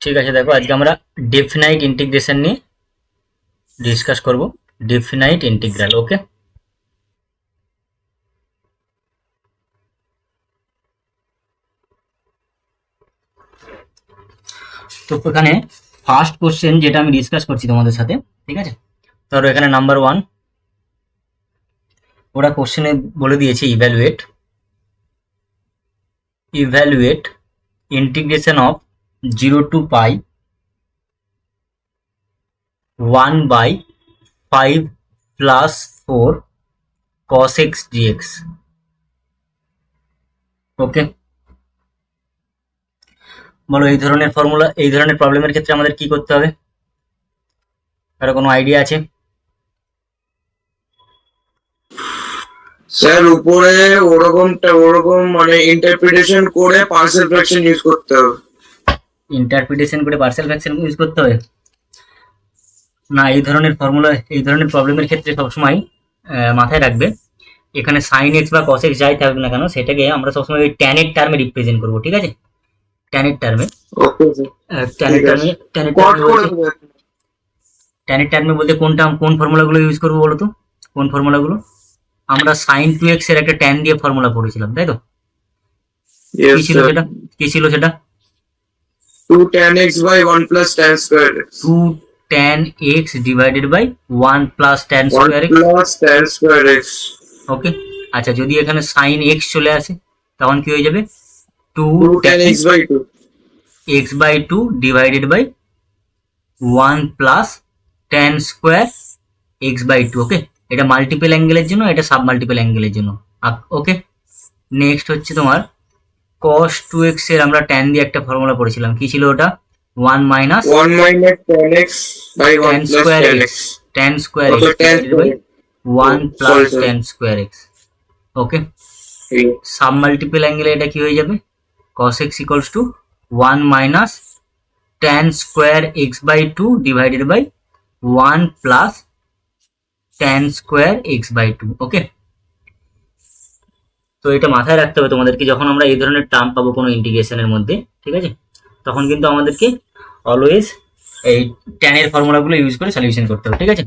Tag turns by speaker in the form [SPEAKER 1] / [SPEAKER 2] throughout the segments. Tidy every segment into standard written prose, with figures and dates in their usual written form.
[SPEAKER 1] ঠিক আছে, দেখো আজকে আমরা ডেফিনাইট ইন্টিগ্রেশন নিয়ে ডিসকাস করব। ডেফিনাইট ইন্টিগ্রাল, ওকে। তো এখানে ফার্স্ট কোশ্চেন যেটা আমি ডিসকাস করছি তোমাদের সাথে, ঠিক আছে। ধরো এখানে নাম্বার 1 ওরা কোশ্চেনে বলে দিয়েছে evaluate integration of 0 to pi 1/5 plus 4 cos x dx, okay. বলো এই ধরনের ফর্মুলা, এই ধরনের প্রবলেমের ক্ষেত্রে আমাদের কি করতে হবে? কারো কোনো আইডিয়া আছে?
[SPEAKER 2] স্যার উপরে ওরকম মানে ইন্টারপ্রিটেশন করে পার্সেল ফ্র্যাকশন ইউজ করতে হবে।
[SPEAKER 1] ইন্টারপ্রিটেশন করে পার্সেল ফ্র্যাকশন ইউজ করতে হবে না। এই ধরনের ফর্মুলা, এই ধরনের প্রবলেমের ক্ষেত্রে সবসময় মাথায় রাখবে, এখানে সাইন এক্স বা কস এক্স যাই থাকবে না কেন, সেটাকে আমরা সবসময় ওই ট্যানের টার্মে রিপ্রেজেন্ট করবো, ঠিক আছে। ট্যানের টার্মে,
[SPEAKER 2] ওকে স্যার,
[SPEAKER 1] ট্যানের টার্মে বলতে কোন ফর্মুলাগুলো ইউজ করবো বলো তো? কোন ফর্মুলাগুলো? আমরা সাইন 2x এর একটা ট্যান দিয়ে ফর্মুলা পড়েছিলাম, তাই তো? কি ছিল সেটা? কি ছিল সেটা?
[SPEAKER 2] 2 tan x by 1 plus tan square x,
[SPEAKER 1] 2 tan x divided by 1 plus tan
[SPEAKER 2] 1
[SPEAKER 1] square x,
[SPEAKER 2] plus tan square x,
[SPEAKER 1] ওকে। আচ্ছা, যদি এখানে সাইন x চলে আসে তখন কি হয়ে যাবে? 2
[SPEAKER 2] 2 tan x by 2,
[SPEAKER 1] x by 2 divided by 1 plus tan square x by 2, ওকে। এটা মাল্টিপল অ্যাঙ্গেলের জন্য, এটা সাব মাল্টিপল অ্যাঙ্গেলের জন্য, ওকে। নেক্সট হচ্ছে তোমার cos 2x এর আমরা tan দিয়ে একটা ফর্মুলা পড়েছিলাম, কি ছিল ওটা? 1 minus
[SPEAKER 2] 1 minus tan x by 1
[SPEAKER 1] tan
[SPEAKER 2] plus
[SPEAKER 1] square
[SPEAKER 2] tan
[SPEAKER 1] x,
[SPEAKER 2] x,
[SPEAKER 1] tan square x
[SPEAKER 2] also tan
[SPEAKER 1] divided by
[SPEAKER 2] square
[SPEAKER 1] 1 plus
[SPEAKER 2] sorry, sorry.
[SPEAKER 1] tan square x, ওকে।
[SPEAKER 2] ঠিক আছে।
[SPEAKER 1] সাব মাল্টিপল অ্যাঙ্গেলে এটা কি হয়ে যাবে? cos x equals to 1 minus tan square x by 2 divided by 1 plus tan square x by 2, ওকে। তো এটা মাথায় রাখতে হবে তোমাদেরকে, যখন আমরা এই ধরনের টার্ম পাবো কোনো ইন্টিগ্রেশনের মধ্যে, ঠিক আছে, তখন কিন্তু আমাদেরকে অলওয়েজ এই ট্যানের ফর্মুলাগুলো ইউজ করে সলিউশন করতে হবে, ঠিক আছে।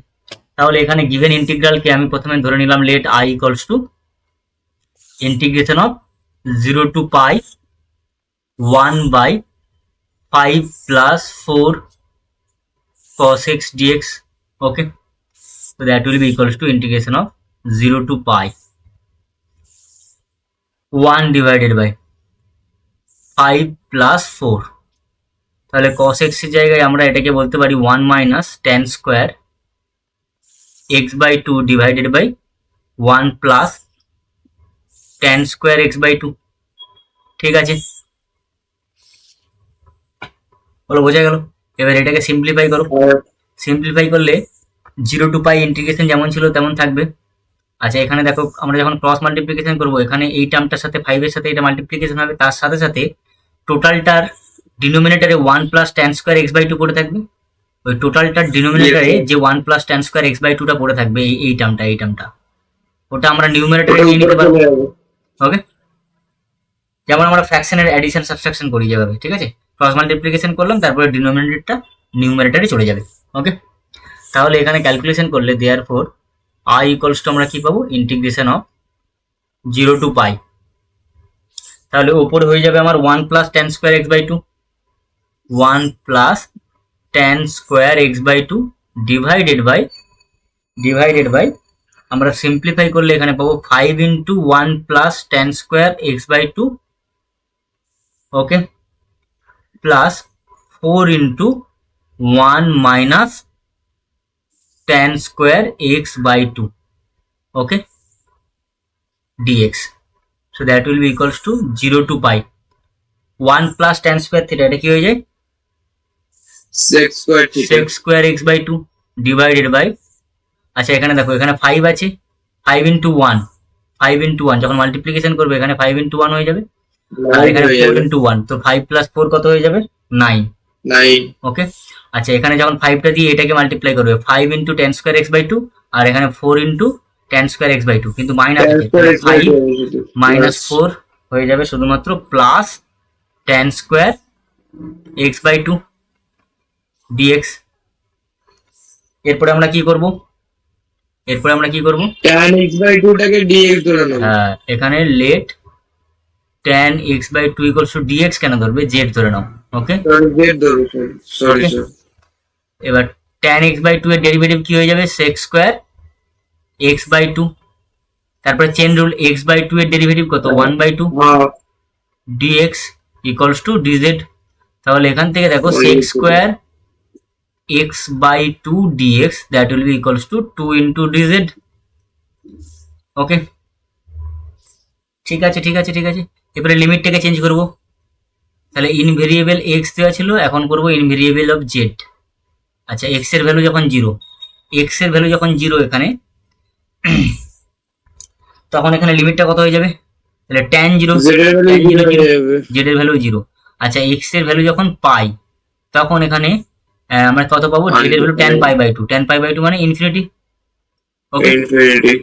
[SPEAKER 1] তাহলে এখানে গিভেন ইন্টিগ্রালকে আমি প্রথমে ধরে নিলাম let I equals to integration of 0 to pi 1/5 plus 4 cos x dx, okay. So that will be equals to integration of 0 to pi 1 divided by 5 plus 4, তাহলে cos x এর জায়গায় আমরা এটাকে বলতে পারি 1 minus tan square x by 2 divided by 1 plus tan square x by 2, ঠিক আছে। বলো বোঝা গেল? এবার এটাকে সিম্পলিফাই করো। সিম্পলিফাই করলে 0 to pi ইন্টিগ্রেশন যেমন ছিল তেমন থাকবে। আচ্ছা, এখানে দেখো আমরা যখন ক্রস মাল্টিপ্লিকেশন করবো, এখানে এই টার্মটার সাথে 5 এর সাথে এটা মাল্টিপ্লিকেশন হবে, তার সাথে সাথে টোটালটার ডিনোমিনেটরে 1 plus tan square x by 2 পড়ে থাকবে। ওই টোটালটার ডিনোমিনেটরে যে 1 plus tan square x by 2টা পড়ে থাকবে, এই টার্মটা ওটা আমরা নিউমারেটরে নিয়ে নিতে পারবো, ওকে। যেমন আমরা ফ্র্যাকশনের অ্যাডিশন সাবট্রাকশন করি যেভাবে, ঠিক আছে। ক্রস মাল্টিপ্লিকেশন করলাম, তারপরে ডিনোমিনেটরটা নিউমারেটরে চলে যাবে, ওকে। তাহলে এখানে ক্যালকুলেশন করলে দেয়ারফর আই ইকুয়ালস টু আমরা কি পাবো? ইন্টিগ্রেশন অফ 0 to pi, তাহলে উপরে হয়ে যাবে আমার 1 plus tan square x by 2, 1 plus tan square x by 2 divided by আমরা সিম্পলিফাই করলে এখানে পাবো 5 into 1 plus tan square x by 2, okay, plus 4 into 1 minus tan square x by 2, okay, dx. So that will be equals to 0 to pi 1 plus tan square theta, এটা কি হয়ে যায়?
[SPEAKER 2] sec square theta,
[SPEAKER 1] sec square x by 2 divided by, আচ্ছা এখানে দেখো এখানে 5 আছে, 5 into 1 যখন মাল্টিপ্লিকেশন করবে এখানে 5 into 1 হয়ে যাবে, আর এখানে 4 into 1, তো 5 plus 4 কত হয়ে যাবে? 9, ওকে। আচ্ছা, এখানে যখন 5টা দিয়ে এটাকে মাল্টিপ্লাই করবে 5 into tan square x by 2, আর এখানে 4 into tan square x by 2, কিন্তু মাইনাস আছে, 5 মাইনাস 4 হয়ে যাবে শুধুমাত্র plus tan square x by 2, d x. এরপরে আমরা কি করব?
[SPEAKER 2] tan x by 2 টাকে dx ধরে নেব।
[SPEAKER 1] হ্যাঁ, এখানে let tan x by 2 equals to dx কেন ধরবে? z ধরে নাও। ওকে,
[SPEAKER 2] সরি z ধরো, সরি
[SPEAKER 1] ওকে।
[SPEAKER 2] স্যার।
[SPEAKER 1] এবার tan x বাই 2 এর ডেরিভেটিভ কি হয়ে যাবে? sec square x by 2। তারপরে চেন রুল, x বাই 2 এর ডেরিভেটিভ কত? 1 বাই 2
[SPEAKER 2] হ্যাঁ,
[SPEAKER 1] dx ইকুয়ালস টু dz। তাহলে এখান থেকে দেখো
[SPEAKER 2] ওই
[SPEAKER 1] sec
[SPEAKER 2] তো।
[SPEAKER 1] Square x by 2 dx that will be equals to 2 into dz। ওকে, ঠিক আছে। এবারে লিমিটটাকে চেঞ্জ করব। তাহলে ইন ভেরিয়েবল x দেওয়া ছিল, এখন করব ইন ভেরিয়েবল অফ z। আচ্ছা, x এর ভ্যালু যখন 0 এখানে, তখন এখানে লিমিটটা কত হয়ে যাবে? তাহলে tan 0,
[SPEAKER 2] z এর ভ্যালু 0 হয়ে যাবে।
[SPEAKER 1] z এর ভ্যালু 0। আচ্ছা, x এর ভ্যালু যখন পাই, তখন এখানে আমরা কত পাবো? z এর value tan pi by 2। tan pi by 2 মানে ইনফিনিটি। ওকে,
[SPEAKER 2] ইনফিনিটি।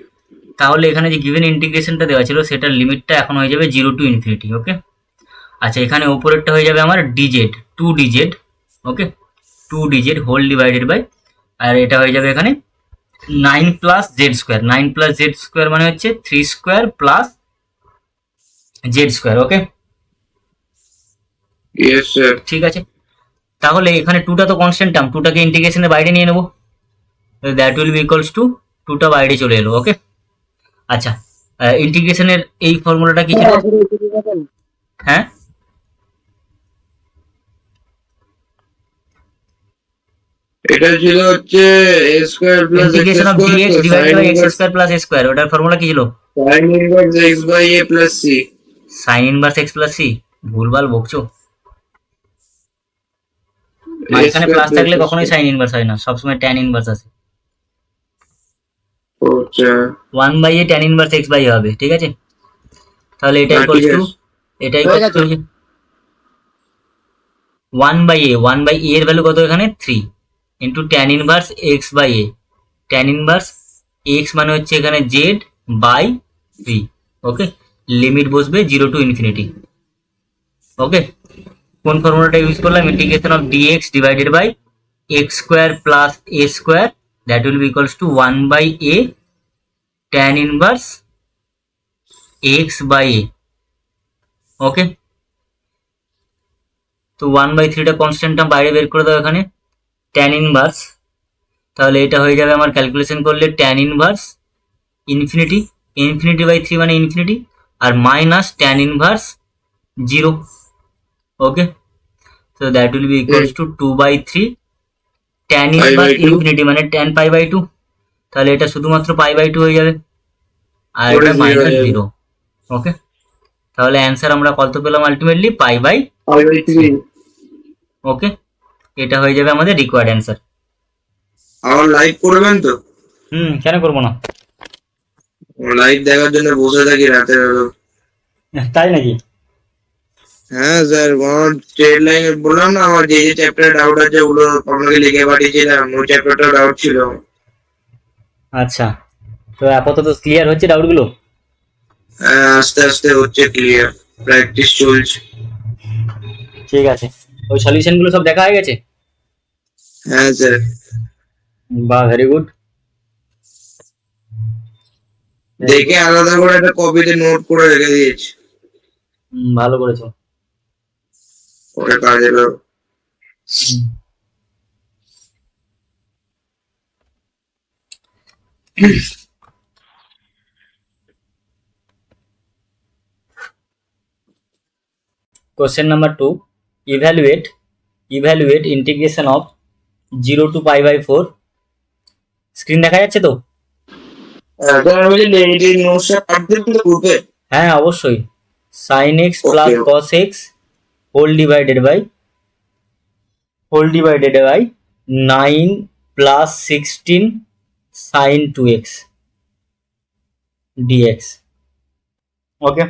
[SPEAKER 1] তাহলে এখানে যে গিভেন ইন্টিগ্রেশনটা দেওয়া ছিল সেটার লিমিটটা এখন হয়ে যাবে 0 টু ইনফিনিটি। ওকে, আচ্ছা, এখানে উপরেরটা হয়ে যাবে আমার dz, 2dz। Okay, 2dz whole divided by, আর এটা হয়ে যাবে এখানে 9 plus z square. 9 plus z square মানে হচ্ছে 3 square plus z square. Okay,
[SPEAKER 2] yes sir.
[SPEAKER 1] ঠিক আছে। তাহলে এখানে টুটা তো কনস্ট্যান্ট টার্ম, টুটাকে ইন্টিগ্রেশনের বাইরে নিয়ে নেবো। That will be equals two, টুটা বাইরে চলে এলো। ওকে, আচ্ছা, ইন্টিগ্রেশনের এই ফর্মুলাটা কি ছিল? হ্যাঁ,
[SPEAKER 2] এটা ছিল হচ্ছে a square plus x
[SPEAKER 1] integration of
[SPEAKER 2] square
[SPEAKER 1] d x divided by x square plus a square, ওটার ফর্মুলা কি ছিল?
[SPEAKER 2] sin inverse x by a plus c।
[SPEAKER 1] Sine inverse x plus c. ভুলভাল বকছো। এখানে প্লাস থাকলে কখনোই সাইন ইনভার্স হয় না, সবসময় ট্যান ইনভার্স আছে।
[SPEAKER 2] আচ্ছা,
[SPEAKER 1] 1 by a tan inverse x by হবে, ঠিক আছে? তাহলে এটা
[SPEAKER 2] হ্যাঁ,
[SPEAKER 1] ইকুয়ালস
[SPEAKER 2] ঠিক
[SPEAKER 1] টু,
[SPEAKER 2] আছে।
[SPEAKER 1] এটা equals to 1 by a. 1 by a এর ভ্যালু কত এখানে? 3 into tan inverse x by a. Tan inverse x মানে হচ্ছে এখানে জেড বাই 3। ওকে, লিমিট বসবে 0 টু ইনফিনিটি। ওকে, কোন ফর্মুলাটা ইউজ করলাম? Integration of dx divided by x square plus a square, that will be equals to 1 by a tan inverse x by a. Okay, তো 1 by 3টা constant term বাইরে বের করে দাও এখানে, ট্যান ইনভার্স। তাহলে এটা হয়ে যাবে আমার ক্যালকুলেশন করলে tan inverse infinity, infinity by 3 মানে ইনফিনিটি, আর minus tan inverse 0। Okay, so that will be equals to 2 by 3 tan
[SPEAKER 2] Pi by
[SPEAKER 1] inverse
[SPEAKER 2] 2
[SPEAKER 1] infinity মানে tan পাই বাই 2। তাহলে এটা শুধুমাত্র পাই বাই 2 হয়ে যাবে, আর
[SPEAKER 2] ওটা
[SPEAKER 1] এটা
[SPEAKER 2] 0 হয়ে
[SPEAKER 1] মাইনাস
[SPEAKER 2] যাবে।
[SPEAKER 1] 0। ওকে, তাহলে অ্যান্সার আমরা কত পেলাম? Ultimately pi by.
[SPEAKER 2] pi by 3।
[SPEAKER 1] ওকে, এটা হয়ে যাবে আমাদের রিকোয়ার্ড অ্যান্সার।
[SPEAKER 2] আমার লাইভ করবেন তো?
[SPEAKER 1] কেন করবো না?
[SPEAKER 2] লাইভ দেখার জন্য বসে থাকি রাতের বেলা।
[SPEAKER 1] তাই নাকি?
[SPEAKER 2] হ্যাঁ স্যার, আমার স্টেট লাইন বললাম না, আমার যে যে চ্যাপ্টারে ডাউট আছে ওগুলো আপনাকে লিখে পাঠিয়েছিলাম, ওই চ্যাপ্টারটা ডাউট ছিল।
[SPEAKER 1] আচ্ছা, তো আপাতত ক্লিয়ার হচ্ছে ডাউটগুলো?
[SPEAKER 2] হ্যাঁ, আস্তে আস্তে হচ্ছে ক্লিয়ার, প্র্যাকটিস চলছে।
[SPEAKER 1] ঠিক আছে, ওই সলিউশনগুলো সব দেখা হয়ে গেছে?
[SPEAKER 2] হ্যাঁ স্যার।
[SPEAKER 1] বাহ, ভেরি গুড।
[SPEAKER 2] দেখে আলাদা করে একটা কপিতে নোট করে রেখে দিয়েছি,
[SPEAKER 1] ভালো করেছো।
[SPEAKER 2] ওটা কাজে লাগবে।
[SPEAKER 1] Question number 2. Evaluate integration of 0 to pi by 4. Screen দেখা যাচ্ছে তো?
[SPEAKER 2] স্যার আমি যে এই নোটসটা পাঠিয়ে দিতে গ্রুপে।
[SPEAKER 1] হ্যাঁ, অবশ্যই। sin x
[SPEAKER 2] Okay,
[SPEAKER 1] plus
[SPEAKER 2] okay.
[SPEAKER 1] cos x whole divided by 9 plus 16 sin 2x dx. Okay.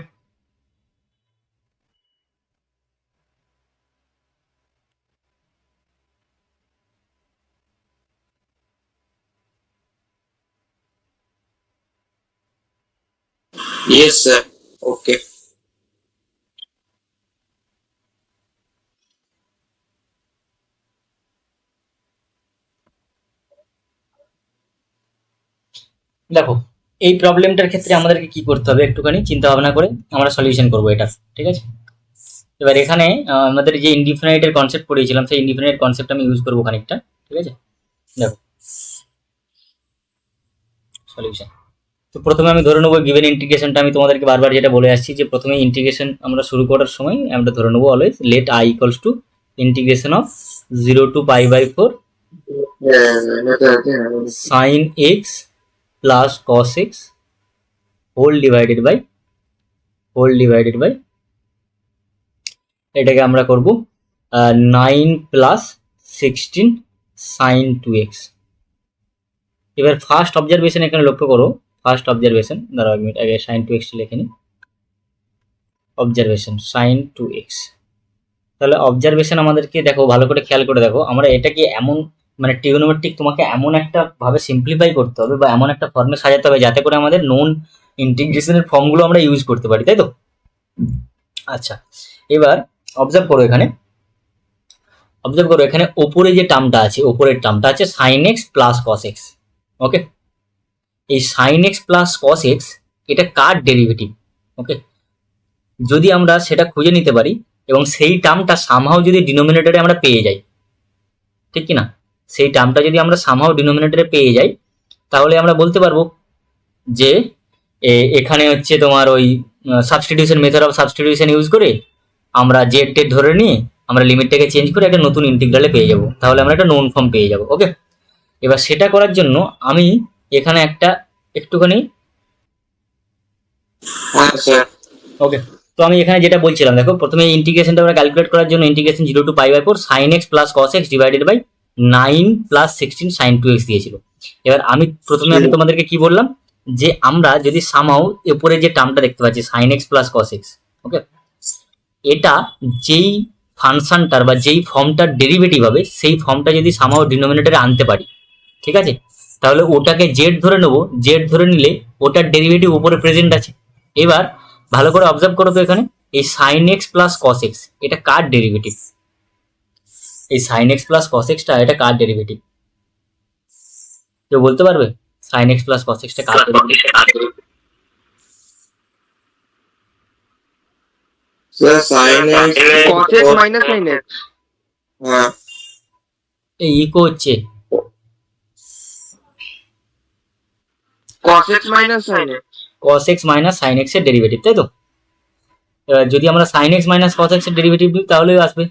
[SPEAKER 2] Yes sir. Okay.
[SPEAKER 1] দেখো এই প্রবলেমটার ক্ষেত্রে আমাদেরকে কি করতে হবে একটুখানি চিন্তা ভাবনা করে আমরা সলিউশন করবো এটা, ঠিক আছে। এবার এখানে আমাদের যে ইনডিফিনাইটের কনসেপ্ট পড়িয়েছিলাম সেই ইনডিফিনাইট কনসেপ্ট আমি ইউজ করবো খানিকটা, ঠিক আছে। দেখো সলিউশন, তো প্রথমে আমি ধরে নেবো গিভেন ইন্টিগ্রেশনটা, আমি তোমাদেরকে বারবার যেটা বলে আসছি যে প্রথমে ইন্টিগ্রেশন আমরা শুরু করার সময় আমরা ধরে নেবো always let I equals to integration of 0 to π/4 sin x plus cos x whole divided by এটাকে আমরা করব 9 + 16 sin 2x। এবার ফার্স্ট অবজারভেশন এখানে লক্ষ্য করো, ফার্স্ট অবজারভেশন, দাঁড়াও এক মিনিট আগে sin 2x লিখে নিই। অবজারভেশন sin 2x, তাহলে অবজারভেশন আমাদেরকে দেখো ভালো করে খেয়াল করে দেখো, আমরা এটাকে এমন মানে ট্রিগোনোমেট্রিক তোমাকে এমন একটা ভাবে সিম্পলিফাই করতে হবে বা এমন একটা ফর্মে সাজাতে হবে যাতে করে আমাদের নোন ইন্টিগ্রেশনের ফর্মগুলো আমরা ইউজ করতে পারি, তাই তো। আচ্ছা এবার অবজার্ভ করো এখানে ওপরে যে টার্মটা আছে, ওপরের টার্মটা আছে sin x plus cos x, ওকে। এই sin x plus cos x এটা কার ডেরিভেটিভ, ওকে। যদি আমরা সেটা খুঁজে নিতে পারি এবং সেই টার্মটা সামহাও যদি ডিনোমিনেটরে আমরা পেয়ে যাই, ঠিক কি না, সেই টার্মটা যদি আমরা সামহাও ডিনোমিনেটরে পেয়ে যাই তাহলে আমরা বলতে পারবো যে এখানে হচ্ছে তোমার ওই substitution method of substitution use করে আমরা জেড টেড ধরে নিয়ে আমরা লিমিটটাকে চেঞ্জ করে একটা নতুন ইন্টিগ্রালে পেয়ে যাব, তাহলে আমরা একটা নোন ফর্ম পেয়ে যাব, ওকে। এবার সেটা করার জন্য আমি এখানে একটা একটুখানি ওকে, তো আমি এখানে যেটা বলছিলাম দেখো, প্রথমে ইন্টিগ্রেশনটা আমরা ক্যালকুলেট করার জন্য integration 0 to π/4 sin x plus cos x divided by 9 + 16 sin 2x দিয়েছিল। এবার আমি প্রথমে তোমাদেরকে কি বললাম যে আমরা যদি সামহাও উপরে যে টার্মটা দেখতে পাচ্ছি sin x plus cos x, ওকে, এটা যেই ফাংশনটার বা যেই ফর্মটার ডেরিভেটিভ হবে সেই ফর্মটা যদি সামহাও ডিনোমিনেটরে আনতে পারি, ঠিক আছে, তাহলে ওটাকে জেড ধরে নেবো, জেড ধরে নিলে ওটার ডেরিভেটিভ উপরে প্রেজেন্ট আছে। এবার ভালো করে অবজার্ভ করো তো এখানে এই sin x plus cos x এটা কার ডেরিভেটিভ, এই sin x plus cos x টা এটা কার ডেরিভেটিভ, কেউ বলতে পারবে sin x plus cos x টা কার derivative?
[SPEAKER 2] sin x
[SPEAKER 3] cos x minus sin x,
[SPEAKER 2] হ্যাঁ
[SPEAKER 1] এই ইকো হচ্ছে
[SPEAKER 3] cos x minus sin x,
[SPEAKER 1] cos x minus sin x এর ডেরিভেটিভ, তাই তো। এবার যদি আমরা sin x minus cos x এর ডেরিভেটিভ দিই তাহলেও আসবে,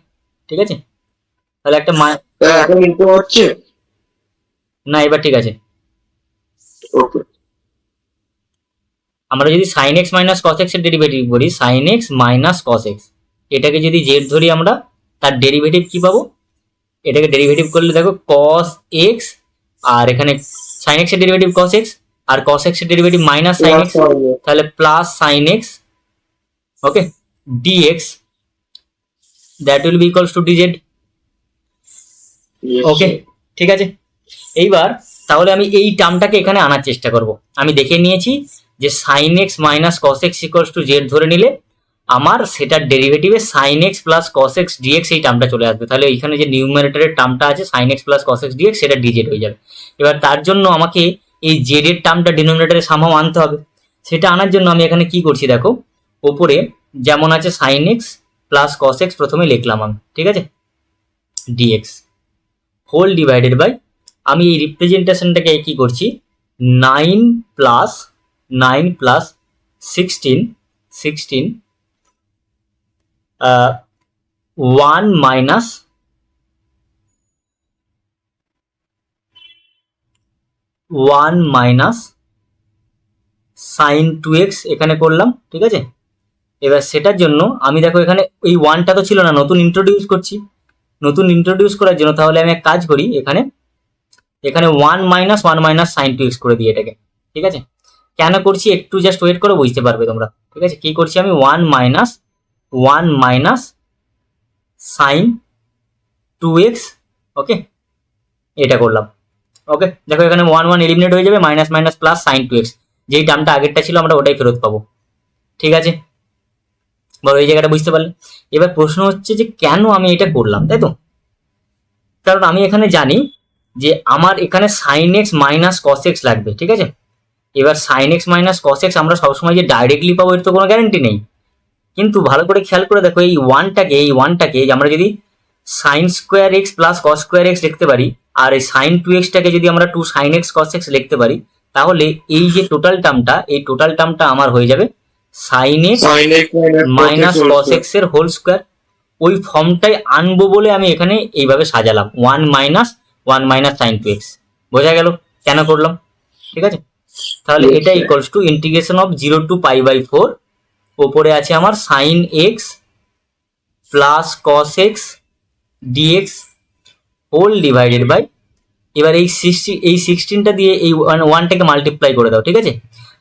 [SPEAKER 1] ঠিক আছে। তাহলে একটা
[SPEAKER 2] এখন ইনপুট হচ্ছে,
[SPEAKER 1] না এবার ঠিক আছে,
[SPEAKER 2] ওকে।
[SPEAKER 1] আমরা যদি sin x minus cos x এর ডেরিভেটিভ করি sin x minus cos x, এটাকে যদি জেড ধরি আমরা তার ডেরিভেটিভ কি পাবো, এটাকে ডেরিভেটিভ করলে দেখো cos x আর এখানে sin x এর ডেরিভেটিভ cos x আর cos x এর ডেরিভেটিভ মাইনাস sin x, তাহলে plus sin x, okay, dx that will be equals to dz, ওকে, ঠিক আছে। এইবার তাহলে আমি এই টার্মটাকে এখানে আনার চেষ্টা করব। আমি দেখে নিয়েছি যে sin x minus cos x equals to z ধরে নিলে আমার সেটার ডেরিভেটিভে sin x plus cos x dx এই টার্মটা চলে আসবে, তাহলে এখানে যে নিউমারেটরের টার্মটা আছে sin x plus cos x dx সেটা dz হয়ে যাবে। এবার তার জন্য আমাকে এই জেড এর টার্মটা ডিনোমিনেটরে সামহাও আনতে হবে, সেটা আনার জন্য আমি এখানে কি করছি দেখো, ওপরে যেমন আছে sin x plus cos x প্রথমে লিখলাম আমি, ঠিক আছে, dx হোল ডিভাইডেড বাই আমি এই রিপ্রেজেন্টেশনটাকে কি করছি 9 প্লাস 16 1 মাইনাস sin 2x এখানে করলাম, ঠিক আছে। এবার সেটার জন্য আমি দেখো এখানে এই ওয়ানটা তো ছিল না, নতুন ইন্ট্রোডিউস করছি, নতুন ইন্ট্রোডিউস করার জন্য তাহলে আমি এক কাজ করি এখানে 1 মাইনাস sin 2x করে দিই এটাকে, ঠিক আছে। কেন করছি একটু জাস্ট ওয়েট করে বুঝতে পারবে তোমরা, ঠিক আছে। কি করছি আমি 1 মাইনাস sin 2x, ওকে, এটা করলাম, ওকে। দেখো এখানে 1 এলিমিনেট হয়ে যাবে, মাইনাস প্লাস sin 2x, যেই টার্মটা আগেরটা ছিল আমরা ওটাই ফেরত পাবো, ঠিক আছে। বলো এই জায়গাটা বুঝতে পারলে। এবার প্রশ্ন হচ্ছে যে কেন আমি এটা করলাম, তাই তো। কারণ আমি এখানে জানি যে আমার এখানে sin x minus cos x লাগবে, ঠিক আছে। এবার sine x minus cos x আমরা সবসময় যে ডাইরেক্টলি পাবো এর তো কোনো গ্যারান্টি নেই, কিন্তু ভালো করে খেয়াল করে দেখো এই ওয়ানটাকে আমরা যদি sign square x plus cos square x লিখতে পারি, আর এই সাইন টু এক্সটাকে যদি আমরা two sign x cos x লিখতে পারি, তাহলে এই যে টোটাল টার্মটা আমার হয়ে যাবে sine x
[SPEAKER 2] sin x
[SPEAKER 1] minus cos x এর হোল স্কোয়ার। ওই ফর্মটাই আনবো বলে আমি এখানে এইভাবে সাজালাম, one minus sine two x. বোঝা গেল কেন করলাম? ঠিক আছে, তাহলে এটা equals to integration of 0 to pi by 4, ওপরে আছে আমার sine x plus cos x dx whole divided by, এবার এই 16টা দিয়ে এই ওয়ানটাকে মাল্টিপ্লাই করে দাও, ঠিক আছে?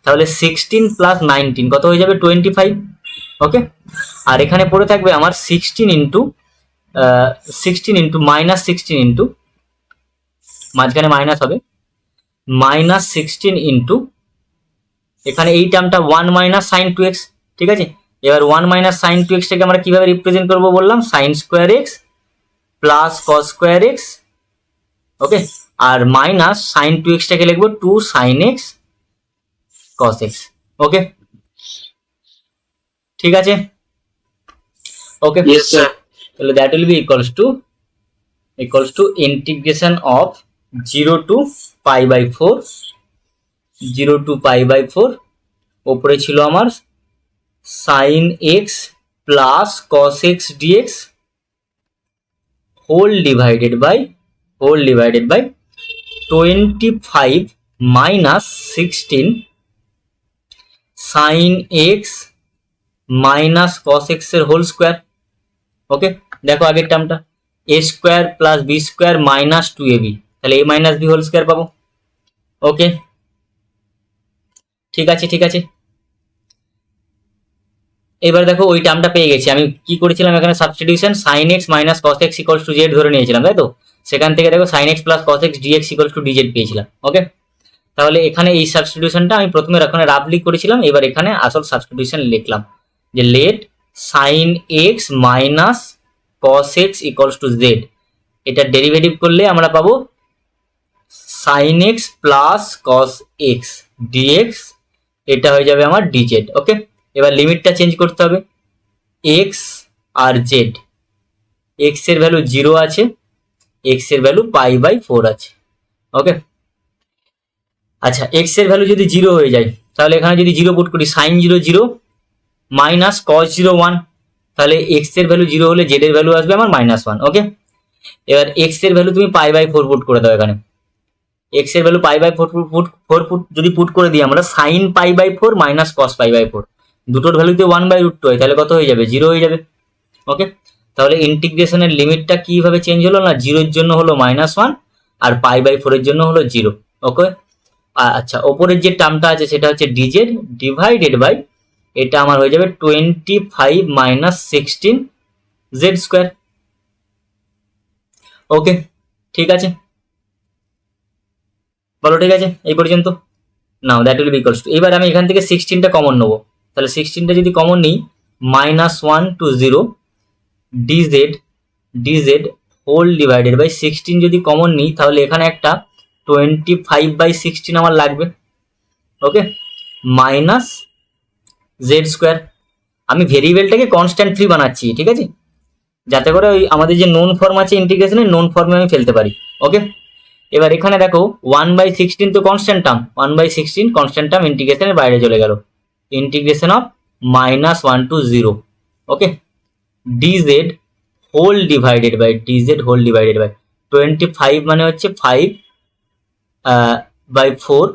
[SPEAKER 1] তাহলে 16 প্লাস 19 কত হয়ে যাবে? 25। ওকে, আর এখানে পড়ে থাকবে আমার 16 ইন্টু মাইনাস 16 ইন্টু, মাঝখানে মাইনাস হবে, মাইনাস 16 ইন্টু এখানে এই টার্মটা 1 মাইনাস সাইন টু এক্স, ঠিক আছে? এবার 1 মাইনাস সাইন টু এক্সটাকে আমরা কিভাবে রিপ্রেজেন্ট করবো বললাম? Sine square x plus cos square x, okay, আর মাইনাস সাইন টু এক্সটাকে লিখবো 2 sine x cos x. Okay, ঠিক আছে, ওকে,
[SPEAKER 2] yes sir
[SPEAKER 1] তাহলে that will be equals to integration of 0 to pi by 4, ওপরে ছিল আমার sine x plus cos x dx whole divided by 25 minus 16 sine x minus cos x এর whole square. Okay, দেখো আগের টার্মটা এ square plus b square minus 2ab, তাহলে a minus b whole square পাবো। Okay, ঠিক আছে, এবার দেখো ওই টার্মটা পেয়ে গেছি। আমি কি করেছিলাম এখানে? Substitution, sine x minus cos x equals to z ধরে নিয়েছিলাম, তাই তো? সেখান থেকে দেখো sine x plus cos x dx equals to dz পেয়েছিলাম। ওকে, তাহলে এখানে এই সাবস্টিটিউশনটা আমি প্রথমে এখানে রাফলি করেছিলাম, এবার এখানে আসল সাবস্টিটিউশন লিখলাম যে let sine x minus cos x equals to z, এটা ডেরিভেটিভ করলে আমরা পাবো sine x plus cos x dx, এটা হয়ে যাবে আমার ডিজেড। ওকে, এবার লিমিটটা চেঞ্জ করতে হবে, এক্স আর জেড, এক্স এর ভ্যালু 0 আছে, এক্স এর ভ্যালু পাই বাই 4 আছে। ওকে, আচ্ছা, এক্স এর ভ্যালু যদি 0 হয়ে যায়, তাহলে এখানে যদি 0 পুট করি, সাইন 0 0 মাইনাস কস 0 1, তাহলে এক্স এর ভ্যালু 0 হলে জেড এর ভ্যালু আসবে আমার -1। ওকে, এবার এক্স এর ভ্যালু তুমি পাই বাই 4 পুট করে দাও, এখানে এক্স এর ভ্যালু পাই বাই 4 যদি পুট করে দিই আমরা, sine pi by 4 minus cos pi by 4, দুটোর ভ্যালুতে 1/√2 হয়, তাহলে কত হয়ে যাবে? 0 হয়ে যাবে। ওকে, তাহলে ইন্টিগ্রেশনের লিমিটটা কিভাবে চেঞ্জ হলো না, 0 এর জন্য হলো -1 আর পাই বাই 4 এর জন্য হলো 0। ওকে, আচ্ছা, ওপরের যে টার্মটা আছে সেটা হচ্ছে ডিজেড ডিভাইডেড বাই, এটা আমার হয়ে যাবে 25 মাইনাস 16 জেড স্কোয়ার। ওকে, ঠিক আছে, বলো ঠিক আছে এই পর্যন্ত? Now that will be equals two, এবার আমি এখান থেকে 16টা কমন নেবো, তাহলে 16টা যদি কমন নিই, -1 to 0 dz whole divided by 16 যদি কমন নিই, তাহলে এখানে একটা 25/16 আমার লাগবে। ওকে, মাইনাস জেড স্কোয়ার, আমি ভেরিয়েবলটাকে কনস্ট্যান্ট ফ্রি বানাচ্ছি, ঠিক আছে, যাতে করে ওই আমাদের যে নোন ফর্ম আছে ইন্টিগ্রেশনের, নোন ফর্মে আমি ফেলতে পারি। ওকে, এবার এখানে দেখো 1/16 তো কনস্ট্যান্ট টার্ম, 1/16 কনস্ট্যান্ট টার্ম ইন্টিগ্রেশনের বাইরে চলে গেল, integration of -1 to 0। Okay, dz whole divided by 25 মানে হচ্ছে 5/4,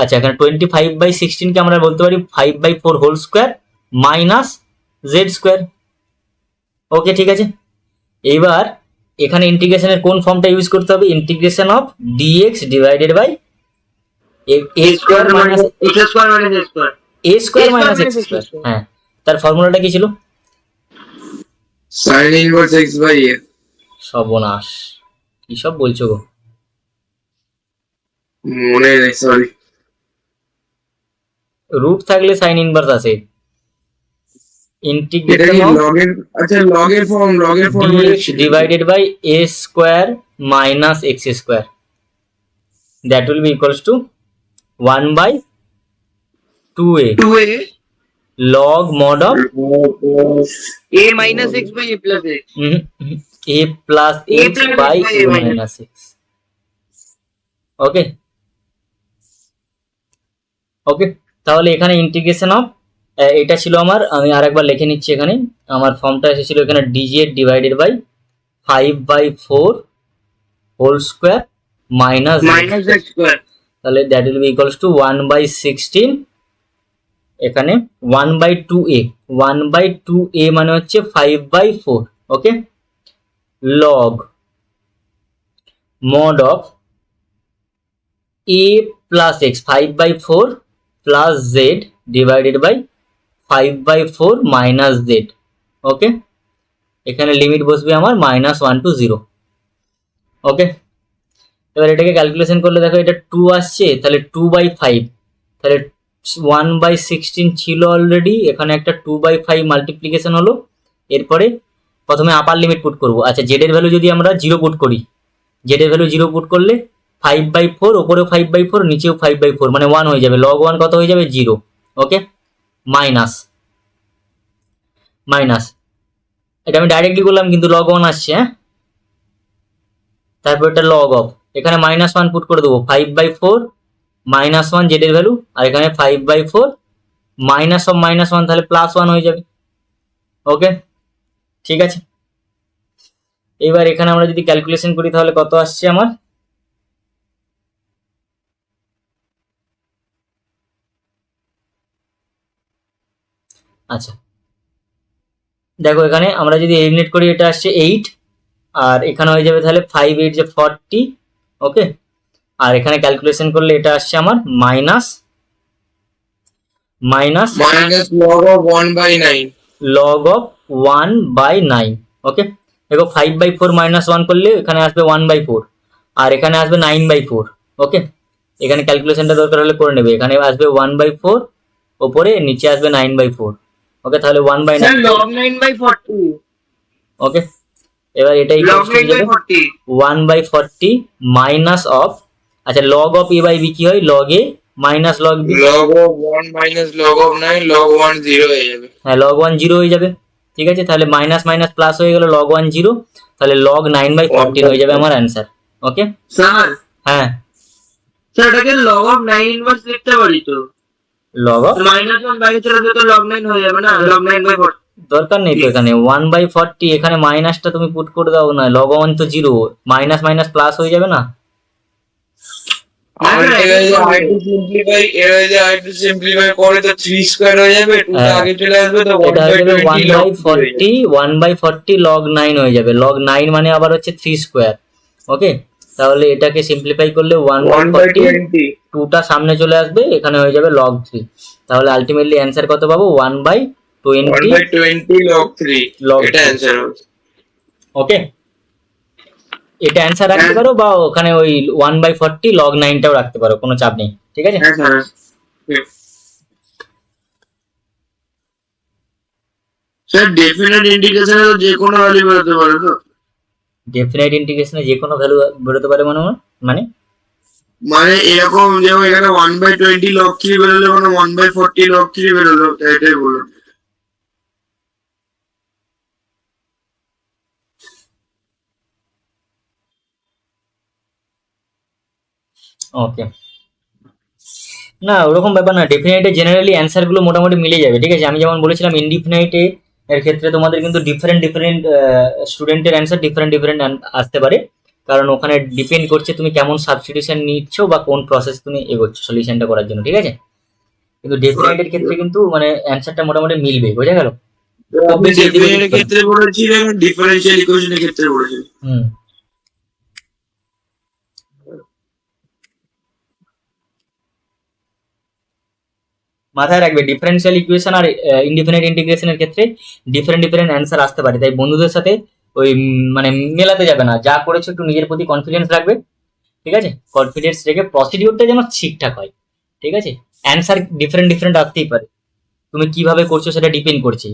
[SPEAKER 1] আচ্ছা, এখানে 25/16 কে আমরা বলতে পারি 5/4 whole square minus z square. Okay, ঠিক আছে, এইবার এখানে ইন্টিগ্রেশনের কোন ফর্মটা ইউজ করতে হবে? Integration of dx divided by a square minus a square minus x square. হ্যাঁ, তার ফর্মুলাটা কি ছিল?
[SPEAKER 2] sin inverse x by a
[SPEAKER 1] সর্বনাশ, কি সব বলছো গো?
[SPEAKER 2] মনে নেই, সরি।
[SPEAKER 1] রুট থাকলে সাইন ইনভার্স আসে।
[SPEAKER 2] এটা
[SPEAKER 1] ইন্টিগ্রেশন
[SPEAKER 2] কি
[SPEAKER 1] অফ
[SPEAKER 2] লগের? আচ্ছা, লগের form
[SPEAKER 1] dx divided by a square minus x square, that will be equals to 1/√2 2a
[SPEAKER 3] 2a
[SPEAKER 1] log mod of
[SPEAKER 3] a minus x by a plus x.
[SPEAKER 1] a plus
[SPEAKER 3] A
[SPEAKER 1] x
[SPEAKER 3] plus
[SPEAKER 1] by
[SPEAKER 3] x by
[SPEAKER 1] a
[SPEAKER 3] a
[SPEAKER 1] minus x. ওকে ওকে, তাহলে এখানে integration of, এটা ছিল আমার, আমি আরেকবার লিখে নিচ্ছি এখানে, আমার ফর্মটা এসেছিল এখানে dz divided by 5/4 whole square minus
[SPEAKER 3] Minus x square.
[SPEAKER 1] তাহলে that will be equals to 1/16, এখানে 1/2a, 1/2a মানে হচ্ছে 5/4, okay, log mod of a plus x 5/4 plus z divided by 5/4 minus z, ওকে, এখানে লিমিট বসবে আমার -1 to 0, ওকে। এবার এটাকে calculation করলে দেখো এটা 2 আসছে, তাহলে 2/5, তাহলে 1/16 ছিল অলরেডি, এখানে একটা 2/5 মাল্টিপ্লিকেশন হলো। এরপরে প্রথমে আপার লিমিট পুট করব। আচ্ছা, জেড এর ভ্যালু যদি আমরা 0 পুট করি, জেড এর ভ্যালু 0 পুট করলে 5/4, ওপরেও 5/4, নিচেও 5/4, মানে 1 হয়ে যাবে। লগ 1 কত হয়ে যাবে? 0, ওকে, মাইনাস মাইনাস, এটা আমি ডাইরেক্টলি করলাম কিন্তু লগ 1 আসছে, হ্যাঁ। তারপর এটা লগ অফ, এখানে -1 পুট করে দেবো, 5/4 -1 জেড এর ভ্যালু, আর এখানে 5/4 মাইনাস অফ -1, তাহলে +1 হয়ে যাবে, ওকে, ঠিক আছে। এবার এখানে আমরা যদি ক্যালকুলেশন করি তাহলে কত আসছে আমার, আচ্ছা দেখো এখানে আমরা যদি এলিমিনেট করি এটা আসছে 8, আর এখানে হয়ে যাবে তাহলে 5 8 যে 40, ওকে, আর এখানে ক্যালকুলেশন করলে এটা আসছে আমার minus
[SPEAKER 2] minus log of 1/9.
[SPEAKER 1] Log of 1/9, ওকে। দেখো 5/4 -1 করলে এখানে আসবে 1/4, আর এখানে আসবে 9/4, ওকে। এখানে ক্যালকুলেশনটা দরকার হলে করে নেবে, এখানে আসবে 1/4 ওপরে, নিচে আসবে 9/4, ওকে, তাহলে 1/9,
[SPEAKER 3] Sir, log 9/40.
[SPEAKER 1] ওকে। এবার এটা
[SPEAKER 3] Log
[SPEAKER 1] ইকুয়ালস হয়ে যাবে
[SPEAKER 3] 9/40.
[SPEAKER 1] 1/40 মাইনাস অফ, আচ্ছা log of a by b কি হয়? Log a minus log b,
[SPEAKER 2] log of 1 minus log of 9, log 1 0 হয়ে যাবে।
[SPEAKER 1] হ্যাঁ লগ 1 0 হয়ে যাবে, ঠিক আছে। তাহলে মাইনাস মাইনাস প্লাস হয়ে গেল, log 1 0, তাহলে log 9/14 হয়ে যাবে আমার অ্যান্সার, ওকে।
[SPEAKER 3] Sir,
[SPEAKER 1] হ্যাঁ,
[SPEAKER 3] sir, এটাকে log of 9 inverse লিখতে পারি তো?
[SPEAKER 1] লগ অফ,
[SPEAKER 3] -1 বাইরে চলে গেলে তো log 9 হয়ে যাবে না? log 9/40.
[SPEAKER 1] দরকার নেই তো এখানে 1/40, এখানে মাইনাসটা তুমি পুট করে দাও না, log 1 তো 0, মাইনাস মাইনাস প্লাস হয়ে যাবে না।
[SPEAKER 2] আর এবার I to simplify করে তো 3 স্কয়ার হয়ে যাবে, 2 টা আগে চলে আসবে, তো
[SPEAKER 1] এটা হয়ে যাবে
[SPEAKER 2] 1/20
[SPEAKER 1] 1/40 log 9 হয়ে যাবে। log 9 মানে আবার হচ্ছে 3 স্কোয়ার, ওকে। তাহলে এটাকে সিম্পলিফাই করলে 1/40,
[SPEAKER 2] 1/20
[SPEAKER 1] 2টা সামনে চলে আসবে, এখানে হয়ে যাবে log 3, তাহলে আলটিমেটলি অ্যান্সার কত পাবো? 1/20
[SPEAKER 2] 1/20 log 3,
[SPEAKER 1] log
[SPEAKER 2] এটা
[SPEAKER 1] 3,
[SPEAKER 2] অ্যানসার হবে।
[SPEAKER 1] ওকে। এটা অ্যান্সার রাখতে পারো, বা ওখানে ওই 1/40 log 9টাও রাখতে পারো, কোনো চাপ নেই, ঠিক আছে।
[SPEAKER 2] হ্যাঁ স্যার। স্যার ডেফিনেট ইন্ডিকেশনে যে কোনো ভ্যালু বেরোতে পারে তো?
[SPEAKER 1] ডেফিনাইট ইন্টিগ্রেশনে যে কোনো ভ্যালু বেরোতে পারে, মানে
[SPEAKER 2] মানে এরকম যেমন এখানে 1/20 log 3 বেরোলো, মানে 1/40 log 3 বেরোলো, এটাই বললো।
[SPEAKER 1] ওকে, না ওরকম ব্যাপার না, ডেফিনাইটে জেনারেলি অ্যান্সার গুলো মোটামুটি মিলে যাবে, ঠিক আছে। আমি যেমন বলেছিলাম ইনডিফিনাইটে এর ক্ষেত্রে তোমাদের কিন্তু ডিফারেন্ট স্টুডেন্টের অ্যান্সার ডিফারেন্ট আসতে পারে, কারণ ওখানে ডিপেন্ড করছে তুমি কেমন সাবস্টিটিউশন নিচ্ছ বা কোন প্রসেস তুমি এগোচ্ছ সলিউশনটা করার জন্য, ঠিক আছে। কিন্তু ডেফিনাইটের ক্ষেত্রে কিন্তু মানে অ্যান্সারটা মোটামুটি মিলবে, বোঝা গেল।
[SPEAKER 2] আপনি ডেফিনেটের ক্ষেত্রে বলেছিলেন, ডিফারেনশিয়াল ইকুয়েশনের ক্ষেত্রে বলেছিলেন।
[SPEAKER 1] হুম, মাথায় রাখবে ডিফারেন্সিয়াল ইকুয়েশন আর ইনডিফিনাইট ইন্টিগ্রেশনের ক্ষেত্রে ডিফারেন্ট অ্যান্সার আসতে পারে, তাই বন্ধুদের সাথে ওই মানে মেলাতে যাবে না, যা করেছো একটু নিজের প্রতি কনফিডেন্স রাখবে, ঠিক আছে। কনফিডেন্স রেখে প্রসিডিওরটা যেন ঠিকঠাক হয়, ঠিক আছে। অ্যান্সার ডিফারেন্ট আসতেই পারে, তুমি কিভাবে করছো সেটা ডিপেন্ড করছে,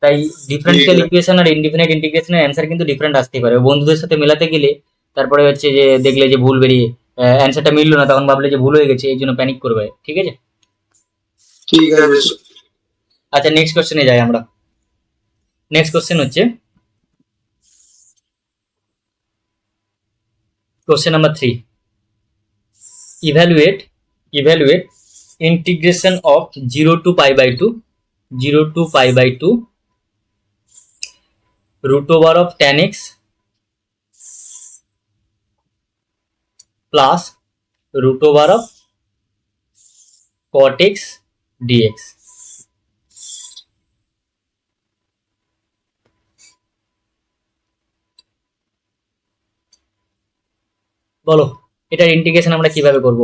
[SPEAKER 1] তাই ডিফারেন্সিয়াল ইকুয়েশন আর ইনডিফিনাইট ইন্টিগ্রেশনের অ্যান্সার কিন্তু ডিফারেন্ট আসতেই পারে। বন্ধুদের সাথে মেলাতে গেলে তারপরে হচ্ছে যে দেখলে যে ভুল বেরিয়ে অ্যান্সারটা মিললো না, তখন ভাবলে যে ভুল হয়ে গেছে, এই জন্য প্যানিক করবে, ঠিক আছে।
[SPEAKER 2] ঠিক আছে।
[SPEAKER 1] আচ্ছা নেক্সট কোশ্চেনে যাই আমরা। নেক্সট কোশ্চেন হচ্ছে question number 3, evaluate integration of 0 to pi by 2 root over of tan x plus root over of cot x dx। বলো এটার ইন্টিগ্রেশন আমরা কিভাবে করব?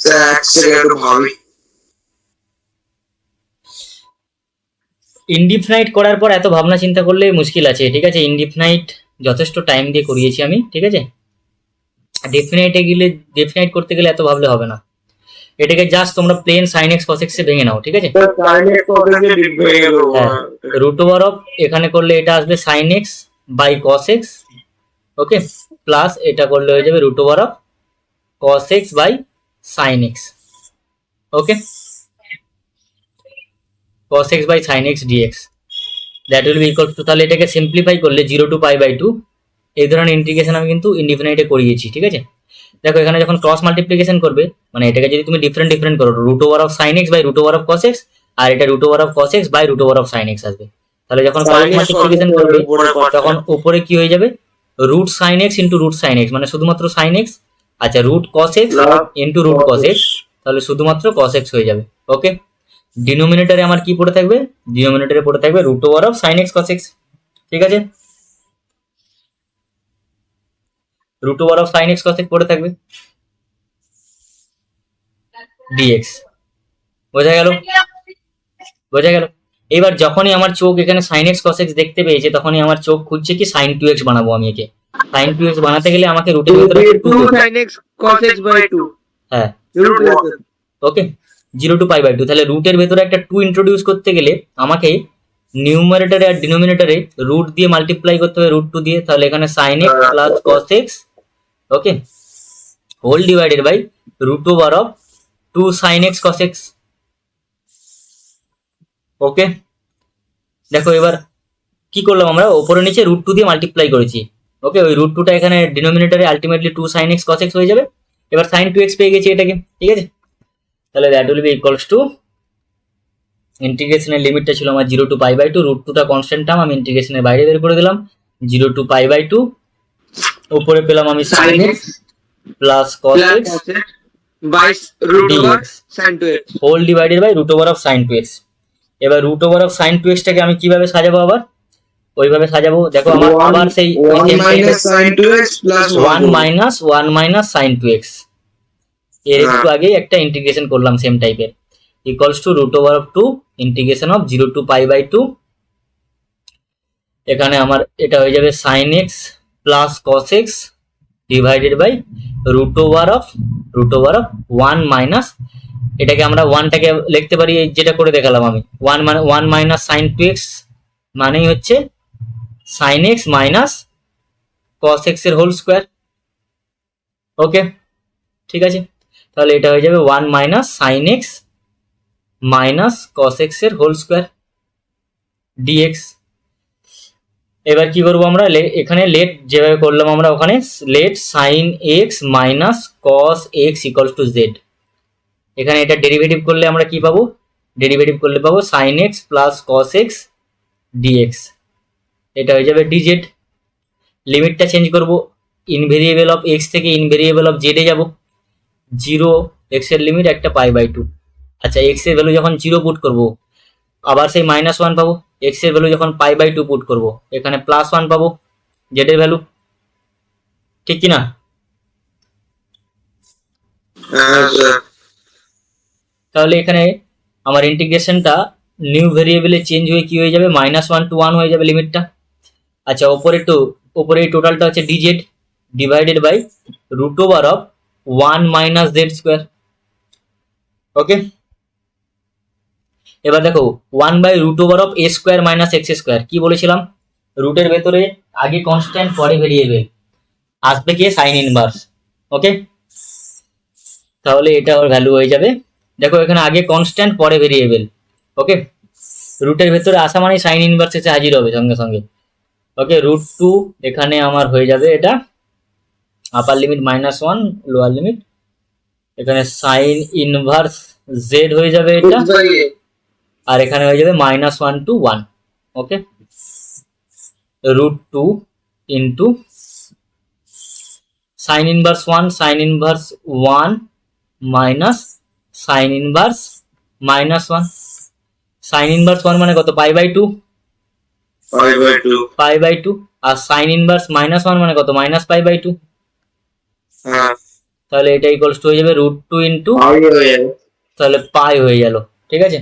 [SPEAKER 2] স্যার এক সেকেন্ড একটু ভাবি।
[SPEAKER 1] ইনডিফিনাইট করার পর এত ভাবনা চিন্তা করলে মুশকিল আছে, ঠিক আছে? ইনডিফিনাইট যথেষ্ট টাইম দিয়ে করিয়েছি আমি, ঠিক আছে? ডেফিনাইট করতে গেলে এত ভাবলে হবে না। এটাকে জাস্ট তোমরা plane sign x cos x এ ভেঙে নাও, ঠিক আছে? রুট ওভার অফ এখানে করলে এটা আসবে sine x by cos x, okay, plus এটা করলে হয়ে যাবে root over of cos x by sine x, okay, cos x by sin x dx that will be equal to, তাহলে এটাকে সিম্পলিফাই করলে 0 টু পাই বাই 2 এই ধরনের integration আমি কিন্তু ইনডিফিনাইটে করিয়েছি, ঠিক আছে? দেখো এখানে যখন ক্রস মাল্টিপ্লিকেশন করবে, মানে এটাকে যদি তুমি ডিফারেন্ট করো, root over of sine x by root over of cos x, আর এটা root over of cos x by root over of sine x আসবে। তাহলে যখন ক্রস মাল্টিপ্লিকেশন করবে তখন উপরে কি হয়ে যাবে, root sine x into root sine x, মানে শুধুমাত্র সাইন এক্স, আচ্ছা root cos x into root cos x, তাহলে শুধুমাত্র কস এক্স হয়ে যাবে, ওকে। ডিনোমিনেটরে আমার কি পড়ে থাকবে, ডিনোমিনেটরে পড়ে থাকবে root over of sine x cos x, ঠিক আছে? Root over of sine x cos x পড়ে থাকবে ডিএক্স। বোঝা গেল? বোঝা গেল? এবার যখনই আমার চোখ এখানে সাইন এক্স কস এক্স দেখতে পেয়েছে, তখনই আমার চোখ খুঁজছে কি সাইন টু এক্স বানাবো আমি একে। সাইন টু এক্স বানাতে গেলে আমাকে রুটের ভিতরে
[SPEAKER 3] 2 sin x cos x by 2
[SPEAKER 1] হ্যাঁ,
[SPEAKER 3] root over।
[SPEAKER 1] Okay, 0 to pi by 2, তাহলে রুটের ভেতরে একটা 2 ইন্ট্রোডিউস করতে গেলে আমাকে নিউমারেটরে আর ডিনোমিনেটরে রুট দিয়ে মাল্টিপ্লাই করতে হবে, রুট 2 দিয়ে, তাহলে এখানে sine x plus cos x, okay, whole divided by root over of 2 sine x cos x, okay. দেখো এবার কি করলাম আমরা, ওপরে নিচে রুট 2 দিয়ে মাল্টিপ্লাই করেছি, ওকে, ওই রুট 2টা এখানে ডিনোমিনেটরে ultimately 2 sine x cos x হয়ে যাবে। এবার সাইন 2x পেয়ে গেছি এটাকে, ঠিক আছে? তাহলে that will be equals two, ইন্টিগ্রেশনের লিমিটটা ছিল আমার 0 টু পাই বাই 2, রুট 2টা কনস্ট্যান্ট টার্ম আমি ইন্টিগ্রেশনের বাইরে বের করে দিলাম, 0 টু পাই বাই 2, উপরে পেলাম আমি sine x plus cos x
[SPEAKER 3] by root over
[SPEAKER 1] dx
[SPEAKER 3] sin 2x।
[SPEAKER 1] Whole divided by root over of sine 2x। এবার root over of sine 2x টাকে আমি কিভাবে সাজাবো, আবার ওইভাবে সাজাবো। দেখো আমার আবার সেই
[SPEAKER 2] 1 minus sin 2x plus
[SPEAKER 1] 1 minus sine 2x এর একটু আগেই একটা ইন্টিগ্রেশন করলাম সেম টাইপের, equals to root over of 2 integration of 0 to pi by 2, এখানে আমার এটা হয়ে যাবে sine x plus cos x divided by root over of 1 minus, এটাকে আমরা 1টাকে লিখতে পারি যেটা করে দেখালাম আমি, 1 মাইনাস সাইন 2x মানেই হচ্ছে sine x minus cos x এর হোল স্কোয়ার, ওকে, ঠিক আছে? তাহলে এটা হয়ে যাবে 1 minus sine x minus cos x এর হোল স্কোয়ার ডিএক্স। এবার কি করবো আমরা, এখানে লেট যেভাবে করলাম আমরা ওখানে let sine x minus cos x equals to z, এখানে এটা ডেরিভেটিভ করলে আমরা কি পাবো, ডেরিভেটিভ করলে পাবো sine x plus cos x dx, এটা হয়ে যাবে ডিজেড। লিমিটটা চেঞ্জ করবো, ইনভেরিয়েবল অফ এক্স থেকে ইনভেরিয়েবল অফ জেডে যাব, 0 এক্স এর লিমিট একটা পাই বাই 2, আচ্ছা এক্স এর ভ্যালু যখন 0 পুট করবো আবার সেই -1 পাবো, এক্স এর ভ্যালু যখন পাই বাই 2 পুট করবো এখানে +1 পাবো জেড এর ভ্যালু, ঠিক কিনা? তাহলে এখানে আমার ইন্টিগ্রেশনটা নিউ ভেরিয়েবলে চেঞ্জ হয়ে কি হয়ে যাবে, -1 টু 1 হয়ে যাবে লিমিটটা। আচ্ছা উপরে এই টোটালটা হচ্ছে dz divided by root over of 1 minus z square, okay. এবার দেখো 1 by root over of a square minus x square, কি বলেছিলাম, রুটের ভেতরে আগে কনস্ট্যান্ট পরে ভেরিয়েবল, আসবে কি সাইন ইনভার্স। ওকে, তাহলে এটা ওর ভ্যালু হয়ে যাবে। দেখো এখানে আগে কনস্ট্যান্ট পরে ভেরিয়েবল। ওকে, রুটের ভেতরে আসা মানে সাইন ইনভার্স এসে হাজির হবে সঙ্গে সঙ্গে। ওকে, √2 এখানে আমার হয়ে যাবে এটা আপার লিমিট -1, লোয়ার লিমিট এখানে সাইন ইনভার্স জেড হয়ে যাবে এটা, আর এখানে হয়ে যাবে -1 to 1। Okay, √2 into sign inverse 1 sign inverse 1 minus sign inverse -1। Sign inverse 1 মানে কত, π/2, π/2, আর সাইন ইনভার্স -1 মানে কত, -π/2।
[SPEAKER 2] হ্যাঁ
[SPEAKER 1] তাহলে এটা ইকুয়ালস টু হয়ে যাবে √2 ইন্টু, তাহলে পাই হয়ে গেল। ঠিক আছে,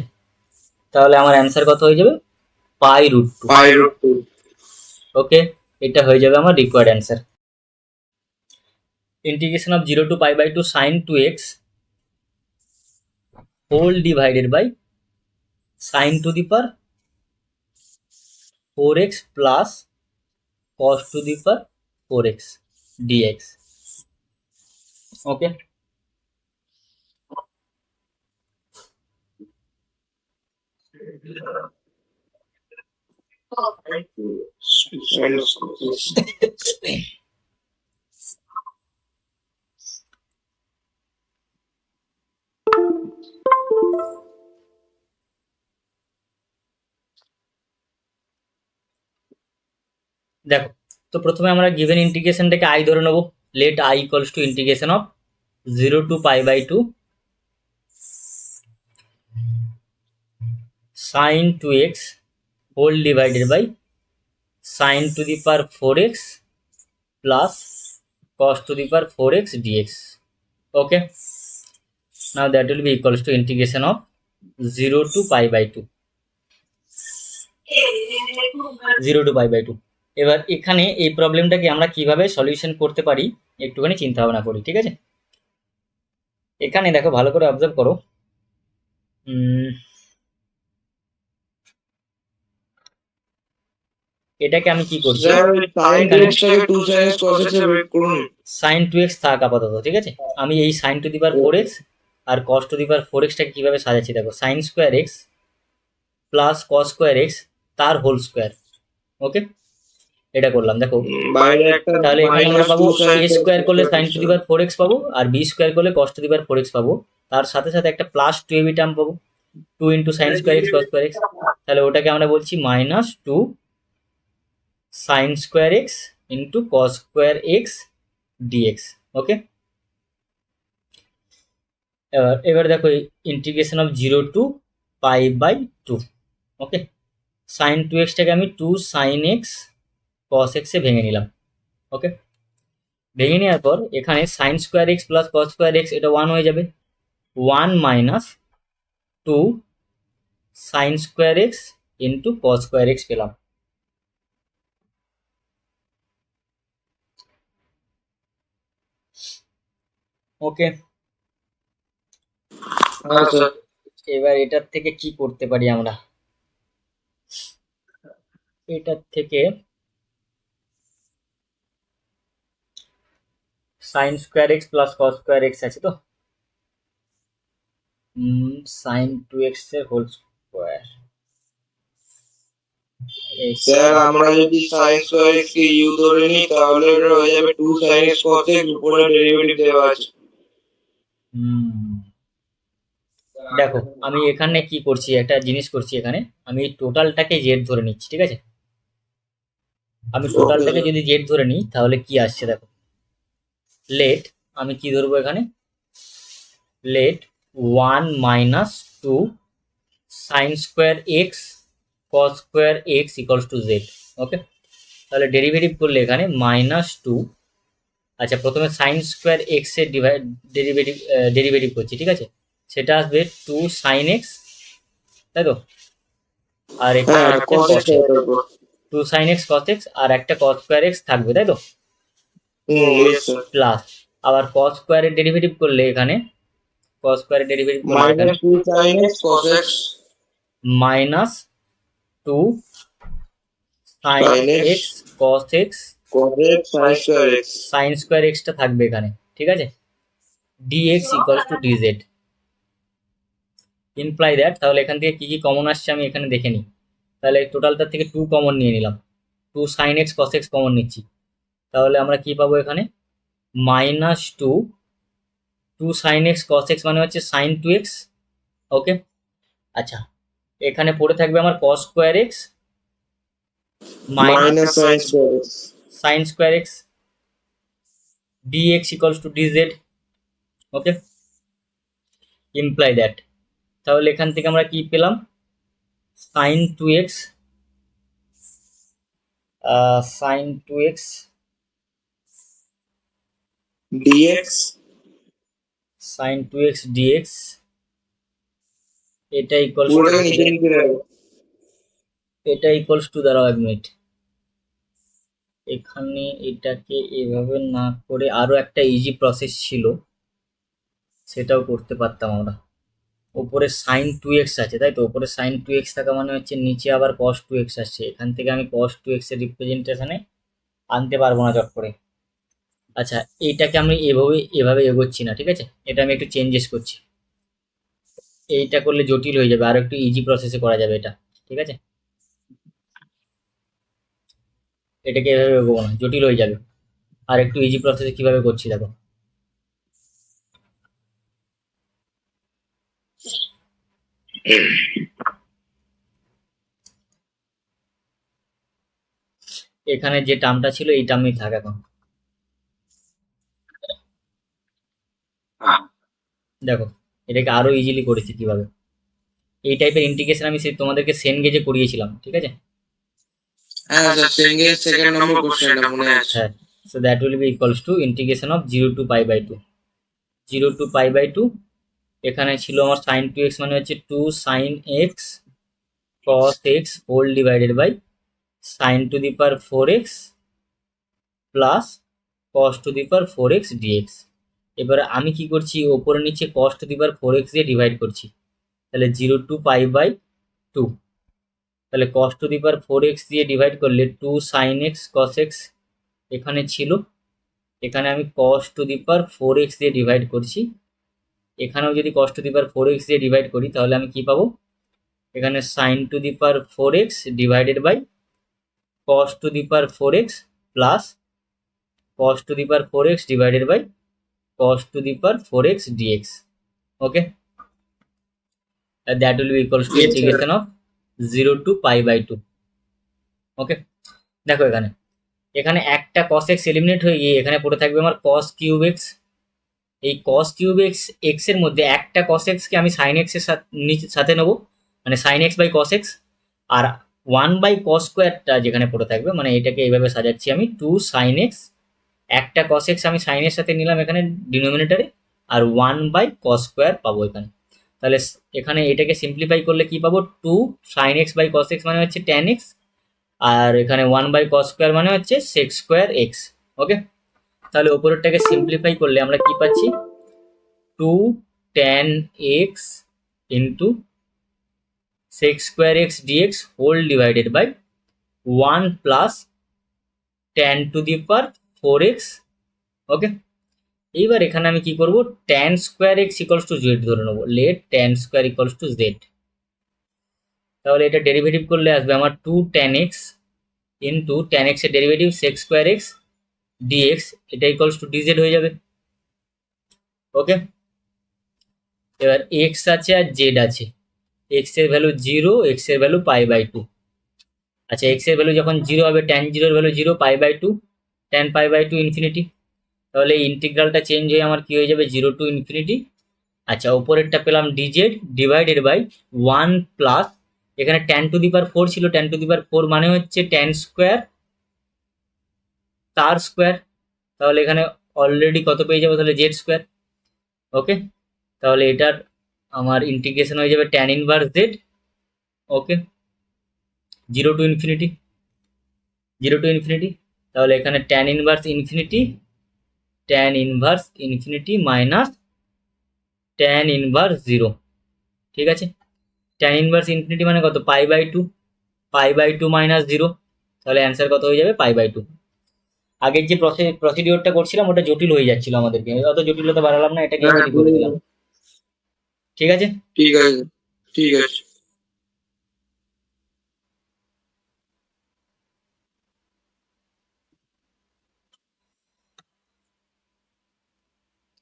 [SPEAKER 1] তাহলে আমার অ্যান্সার কত হয়ে যাবে, π√2। ওকে, এটা হয়ে যাবে আমার required answer. Integration of 0 to π/2 sin 2x whole divided by sin to the power 4x plus cos to the power 4x dx। Okay, দেখো তো প্রথমে আমরা গিভেন ইন্টিগ্রেশনটাকে আই ধরে নেবো। Let I equals to integration of 0 to π/2 sin 2x whole divided by sin to the power 4x plus cos to the power 4x dx। Okay, now that will be equals to integration of 0 to π/2, 0 to π/2। এবার এখানে এই প্রবলেমটাকে আমরা কিভাবে solution করতে পারি একটুখানি চিন্তা ভাবনা করি। ঠিক আছে, এখানে দেখো ভালো করে অবজার্ভ করো। এটাকে আমি কি করছি, sin 2x থাক আপাতত। ঠিক আছে, আমি এই sin to the power 4x R cos to the power 4x টাকে কিভাবে সাজাচ্ছি দেখো, sin square x plus cos square x তার হোল স্কোয়ার। ওকে, এটা করলাম। দেখো তাহলে এখানে আমরা পাবো a স্কোয়ার করলে sin to the power 4x পাবো, আর b স্কোয়ার করলে cos to the power 4x পাবো, তার সাথে সাথে একটা প্লাস 2ab টার্ম পাবো, 2 into sine square x cos square x. তাহলে ওটাকে আমরা বলছি -2 sin square x into cos square x dx। ওকে, এবার দেখো integration of 0 to π/2। Okay, sin 2x টাকে আমি 2 sin x cos x এ ভেঙে নিলাম। ওকে, ভেঙে নেওয়ার পর এখানে sin square x plus cos square x এটা 1 হয়ে যাবে, 1 minus 2 sin square x into cos square x পেলাম। ওকে, এবার এটার থেকে কি করতে পারি আমরা, এটার থেকে sign square x plus cos square x আছে তো, সাইন 2x এর হোল স্কোয়ার।
[SPEAKER 2] স্যার আমরা যদি sin স্কয়ার x কে u ধরে নিই তাহলে এটা হয়ে যাবে 2 sin x cos x, উপরে ডেরিভেটিভ দেওয়া আছে।
[SPEAKER 1] দেখো আমি এখানে কি করছি, একটা জিনিস করছি, এখানে আমি টোটালটাকে জেড ধরে নিচ্ছি। ঠিক আছে, আমি টোটালটাকে যদি জেড ধরে নিই তাহলে কি আসছে দেখো, লেট আমি কি ধরবো এখানে, let 1 minus 2 sine square x cos square x equals to z. Okay, তাহলে ডেরিভেটিভ করলে এখানে -2, আচ্ছা প্রথমে সাইন স্কোয়ার এক্স এর ডেরিভেটিভ করছি। ঠিক আছে, সেটা আসবে 2 sin x, তাই তো, আর এখানে 2 sin x cos x আর একটা cos স্কোয়ার এক্স থাকবে, তাই তো, প্লাস আবার cos স্কোয়ারের ডেরিভেটিভ করলে এখানে cos স্কোয়ারের derivative
[SPEAKER 2] -2 sin x cos x
[SPEAKER 1] -2 sin x cos x
[SPEAKER 2] cosec sin square x
[SPEAKER 1] sine square এক্সটা থাকবে এখানে, ঠিক আছে। Dx equals to dz imply that, তাহলে এখান থেকে কি কি কমন আসছে আমি এখানে দেখে নিই। তাহলে টোটালটার থেকে 2 কমন নিয়ে নিলাম, 2 sine x cos x common নিচ্ছি, তাহলে আমরা কি পাবো এখানে -2 সাইন এক্স কস এক্স মানে হচ্ছে সাইন 2x। ওকে, আচ্ছা এখানে পড়ে থাকবে আমার cos square x minus
[SPEAKER 2] minus sin square x
[SPEAKER 1] sine square x dx equals to dz. Okay, imply that, তাহলে এখান থেকে আমরা কি পেলাম sine 2x sine 2x
[SPEAKER 2] dx
[SPEAKER 1] sine 2x dx, এটা ইকুয়ালস
[SPEAKER 2] পুরোটাকে নিচে লিখে রাখো
[SPEAKER 1] এটা ইকুয়ালস টু, দাঁড়াও 1 মিনিট, এখানে এটাকে এভাবে না করে আরো একটা ইজি প্রসেস ছিল, সেটাও করতে পারতাম আমরা। উপরে সাইন 2x আছে তাই তো, উপরে সাইন 2x থাকা মানে হচ্ছে নিচে আবার cos 2x আসছে, এখান থেকে আমি cos 2x এর রিপ্রেজেন্টেশনে আনতে পারবো না চট করে। আচ্ছা এইটাকে আমি এভাবে এগোচ্ছি না, ঠিক আছে, এটা আমি একটু চেঞ্জেস করছি, এইটা করলে জটিল হয়ে যাবে, আর একটু ইজি প্রসেসে করা যাবে এটা, ঠিক আছে। এটাকে এভাবে এগোবো না, জটিল হয়ে যাবে, আর একটু ইজি প্রসেসে কিভাবে করছি দেখো। এখানে যে টার্মটা ছিল এই টার্মই থাক এখন। দেখো এটাকে আরো ইজিলি করেছি কিভাবে, এই টাইপের ইন্টিগ্রেশন আমি তোমাদেরকে সেন গেজে করিয়েছিলাম, ঠিক আছে।
[SPEAKER 2] হ্যাঁ স্যার সেকেন্ড সেকেন্ড নম্বর কোশ্চেনটা মনে আছে
[SPEAKER 1] হ্যাঁ, so that will be equals to integration of 0 to pi by 2, 0 to pi by 2, এখানে ছিল আমার sin 2x মানে হচ্ছে 2 sin x cos x whole divided by sin to the power 4x plus cos to the power 4x dx। এবারে আমি কি করছি, ওপরে নিচে cos to the power 4x দিয়ে ডিভাইড করছি, তাহলে 0 to pi by 2, তাহলে cos to the power 4x দিয়ে ডিভাইড করলে 2 sin x cos x এখানে ছিল, এখানে আমি cos to the power 4x দিয়ে ডিভাইড করছি, এখানেও যদি cos to the power 4x দিয়ে ডিভাইড করি তাহলে আমি কি পাবো, এখানে sin to the power 4x divided by cos to the power 4x plus cos to the power 4x divided by cos to the power 4x dx। Okay, that will be equals to
[SPEAKER 2] Yes, sir.
[SPEAKER 1] integration of 0 to pi by 2। ওকে, দেখো এখানে এখানে একটা cos x eliminate হয়ে গিয়ে এখানে পড়ে থাকবে আমার cos কিউব x, এই cos কিউব x x এর মধ্যে একটা cos x কে আমি sin x এর সাথে নেবো, মানে sin x বাই cos x, আর 1 বাই cos স্কোয়ারটা যেখানে পড়ে থাকবে, মানে এটাকে এইভাবে সাজাচ্ছি আমি 2 sin x, একটা cos x আমি sin এর সাথে নিলাম এখানে ডিনোমিনেটরে, আর 1 বাই cos স্কোয়ার পাবো এখানে। তাহলে এখানে এটাকে সিম্পলিফাই করলে কি পাবো, 2 sin x বাই cos x মানে হচ্ছে tan x, আর এখানে 1 বাই cos স্কোয়ার মানে হচ্ছে sec স্কোয়ার x। ওকে, তাহলে উপরেরটাকে সিম্পলিফাই করলে আমরা কি পাচ্ছি, 2 tan x into sec square x dx whole divided by 1 plus tan to the power 4x। Okay, এইবার এখানে আমি কি করব, tan square x equals to z ধরে নেবো, let tan square equals to z, তাহলে এটা ডেরিভেটিভ করলে আসবে আমার 2 tan x into tan x এর derivative sec square x dx, এটা ইকুয়ালস টু dz হয়ে যাবে। ওকে, এবার x আছে আর z আছে, x এর ভ্যালু 0, x এর ভ্যালু পাই বাই 2। আচ্ছা x এর ভ্যালু যখন 0 হবে tan 0 এর value 0, pi by 2, tan pi by 2 infinity, তাহলে এই ইন্টিগ্রালটা চেঞ্জ হয়ে আমার কি হয়ে যাবে 0 টু ইনফিনিটি। আচ্ছা উপরেরটা পেলাম dz ডিভাইডেড বাই 1 প্লাস, এখানে tan টু দি পাওয়ার 4 ছিল, tan টু দি পাওয়ার 4 মানে হচ্ছে tan স্কোয়ার তার স্কোয়ার, তাহলে এখানে অলরেডি কত পেয়ে যাবো, তাহলে জেড স্কোয়ার। ওকে, তাহলে এটার আমার ইন্টিগ্রেশন হয়ে যাবে tan inverse z. Okay, 0 to infinity, 0 to infinity, তাহলে এখানে tan inverse infinity minus tan inverse 0, ঠিক আছে। tan ইনভার্স ইনফিনিটি মানে কত, pi by 2, pi by 2 minus 0, তাহলে অ্যান্সার কত হয়ে যাবে, পাই বাই 2। আগের যে প্রসিডিওরটা করছিলাম ওটা জটিল হয়ে যাচ্ছিল আমাদেরকে, অত জটিলতা বাড়ালাম না, এটাকে
[SPEAKER 2] হ্যাঁ
[SPEAKER 1] এমনি করে দিলাম। ঠিক আছে,
[SPEAKER 2] ঠিক আছে, ঠিক আছে।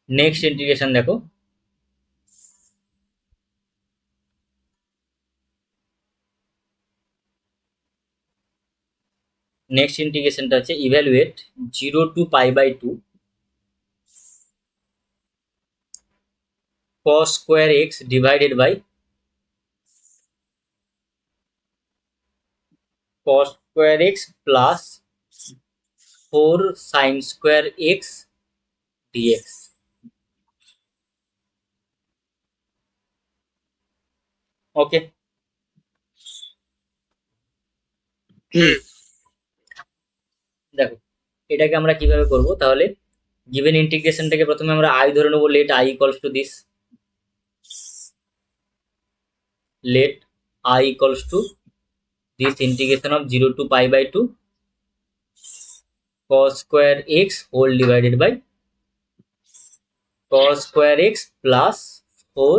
[SPEAKER 1] নেক্সট ইন্টিগ্রেশন দেখো। নেক্সট ইন্টিগ্রেশনটা হচ্ছে evaluate 0 to π/2 cos square x divided by cos square x plus 4 sin square x dx. Okay,
[SPEAKER 2] হুম,
[SPEAKER 1] দেখো এটাকে আমরা কিভাবে করব তাহলে। গিভেন ইন্টিগ্রেশনটাকে প্রথমে আমরা আই ধরে নেবো, let I equals to this, let I equals to this integration of 0 to π/2 cos square x whole divided by cos square x plus 4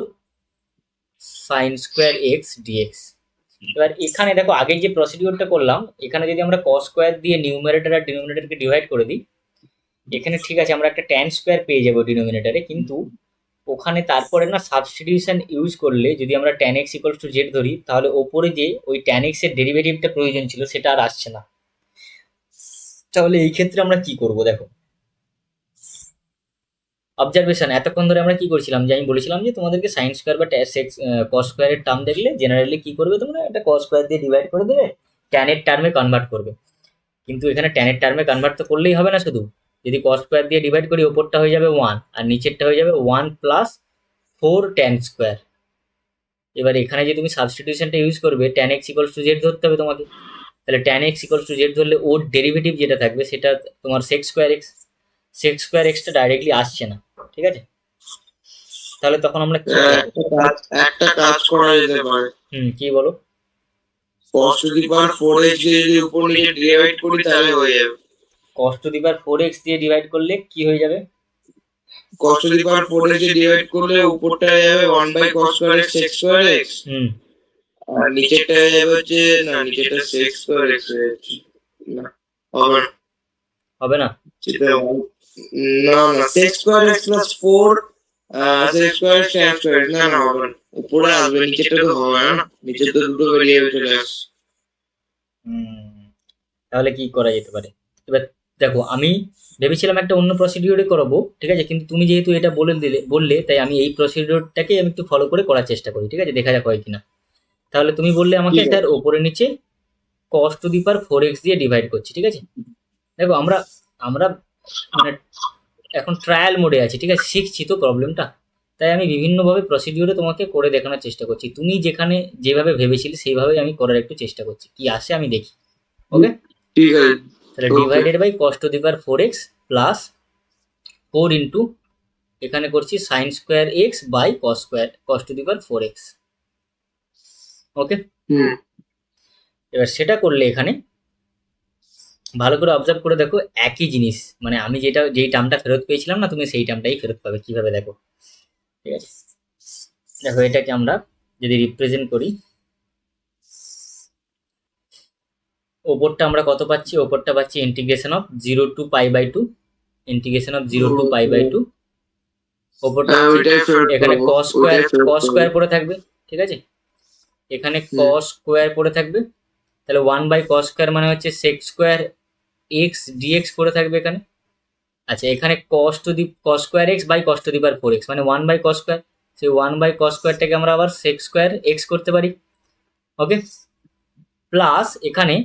[SPEAKER 1] sin square x dx. এবার এখানে দেখো আগের যে প্রসিডিওরটা করলাম, এখানে যদি আমরা cos স্কোয়ার দিয়ে নিউমারেটর আর ডিনোমিনেটরকে ডিভাইড করে দিই, এখানে ঠিক আছে আমরা একটা ট্যান স্কোয়ার পেয়ে যাবো ডিনোমিনেটরে, কিন্তু ওখানে তারপরে না সাবস্টিটিউশন ইউজ করলে যদি আমরা tan x equals to Z ধরি, তাহলে ওপরে যে ওই ট্যান এক্স এর ডেরিভেটিভটা প্রয়োজন ছিল সেটা আর আসছে না। তাহলে এই ক্ষেত্রে আমরা কি করব দেখো, অবজারভেশন এতক্ষণ ধরে আমরা কি করছিলাম, যে আমি বলেছিলাম যে তোমাদেরকে সাইন স্কোয়ার বা কস স্কোয়ারের টার্ম দেখলে জেনারেলি কি করবে, তোমরা একটা কস স্কোয়ার দিয়ে ডিভাইড করে দেবে, ট্যানের টার্মে কনভার্ট করবে। কিন্তু এখানে ট্যানের টার্মে কনভার্ট তো করলেই হবে না শুধু, যদি কস স্কোয়ার দিয়ে ডিভাইড করি ওপরটা হয়ে যাবে 1 আর নিচেরটা হয়ে যাবে 1 প্লাস 4 ট্যান স্কোয়ার। এবার এখানে যে তুমি সাবস্টিটিউশনটা ইউজ করবে tan x equals to Z ধরতে হবে তোমাকে, তাহলে tan x equals to Z ধরলে ওর ডেরিভেটিভ যেটা থাকবে সেটা তোমার sex square x, sex square extra directly আসছে না, ঠিক আছে। তাহলে তখন আমরা কি করবো?
[SPEAKER 2] একটা কাজ করা যেতে পারে।
[SPEAKER 1] কি বলো?
[SPEAKER 2] cos to the power 4x দিয়ে যদি উপর নিচে ডিভাইড করি তাহলে হয়ে যাবে।
[SPEAKER 1] cos to the power 4x দিয়ে ডিভাইড করলে কি হয়ে যাবে?
[SPEAKER 2] cos to the power 4x দিয়ে ডিভাইড করলে উপরটা হয়ে যাবে 1 by cos square x sec square x, আর নিচেরটা হয়ে যাবে হচ্ছে, না নিচেরটা sec square x হয়ে যাচ্ছে। না, হবে না,
[SPEAKER 1] হবে না।
[SPEAKER 2] সেটা না না sec square x plus 4 sec square x tan square x, না না হবে না, উপরে আসবে, নিচেরটা তো হবে না, নিচের তো দুটো ভেরিয়েবল চলে আসছে।
[SPEAKER 1] তাহলে কি করা যেতে পারে? এবার দেখো আমি ভেবেছিলাম একটা অন্য প্রসিডিওরে করাবো, ঠিক আছে, কিন্তু তুমি যেহেতু এটা বললে তাই আমি এই প্রসিডিওরটাকে আমি একটু ফলো করে করার চেষ্টা করি, ঠিক আছে, দেখা যাক হয় কিনা। তাহলে তুমি বললে আমাকে
[SPEAKER 2] ঠিক আছে।
[SPEAKER 1] স্যার ওপরে নিচে cos to the power 4x দিয়ে ডিভাইড করছি, ঠিক আছে। দেখো আমরা আমরা মানে এখন ট্রায়াল মোডে আছি, ঠিক আছে, শিখছি তো প্রবলেমটা, তাই আমি বিভিন্নভাবে প্রসিডিওরে তোমাকে করে দেখানোর চেষ্টা করছি, তুমি যেখানে যেভাবে ভেবেছিলে সেইভাবেই আমি করার একটু চেষ্টা করছি, কি আসে আমি দেখি। ওকে,
[SPEAKER 2] ঠিক আছে,
[SPEAKER 1] তাহলে
[SPEAKER 2] Okay.
[SPEAKER 1] Divided by cos to the power 4x plus 4 into এখানে করছি sine square x by cos to the power 4x। Okay,
[SPEAKER 2] হুম,
[SPEAKER 1] এবার সেটা করলে এখানে ভালো করে অবজার্ভ করে দেখো একই জিনিস, মানে আমি যেই টার্মটা ফেরত পেয়েছিলাম না, তুমি সেই টার্মটাই ফেরত পাবে। কিভাবে দেখো, ঠিক আছে, দেখো এটাকে আমরা যদি রিপ্রেজেন্ট করি, ওপরটা আমরা কত পাচ্ছি, ওপরটা পাচ্ছি integration of 0 to π/2, integration of 0 to π/2, ওপরটা
[SPEAKER 2] হ্যাঁ, ওইটাই ফেরত
[SPEAKER 1] এখানে
[SPEAKER 2] পাবো,
[SPEAKER 1] cos
[SPEAKER 2] ওইটাই
[SPEAKER 1] স্কোয়ার
[SPEAKER 2] ফেরত
[SPEAKER 1] cos
[SPEAKER 2] পাবো।
[SPEAKER 1] স্কোয়ার পড়ে থাকবে, ঠিক আছে, এখানে cos স্কোয়ার পড়ে থাকবে, তাহলে 1 বাই cos স্কোয়ার মানে হচ্ছে sec স্কোয়ার এক্স ডিএক্স পড়ে থাকবে এখানে। আচ্ছা, এখানে cos square x by cos to the power 4x মানে 1 বাই cos স্কোয়ার, সেই 1 বাই cos স্কোয়ারটাকে আমরা আবার sec স্কোয়ার এক্স করতে পারি। ওকে, প্লাস এখানে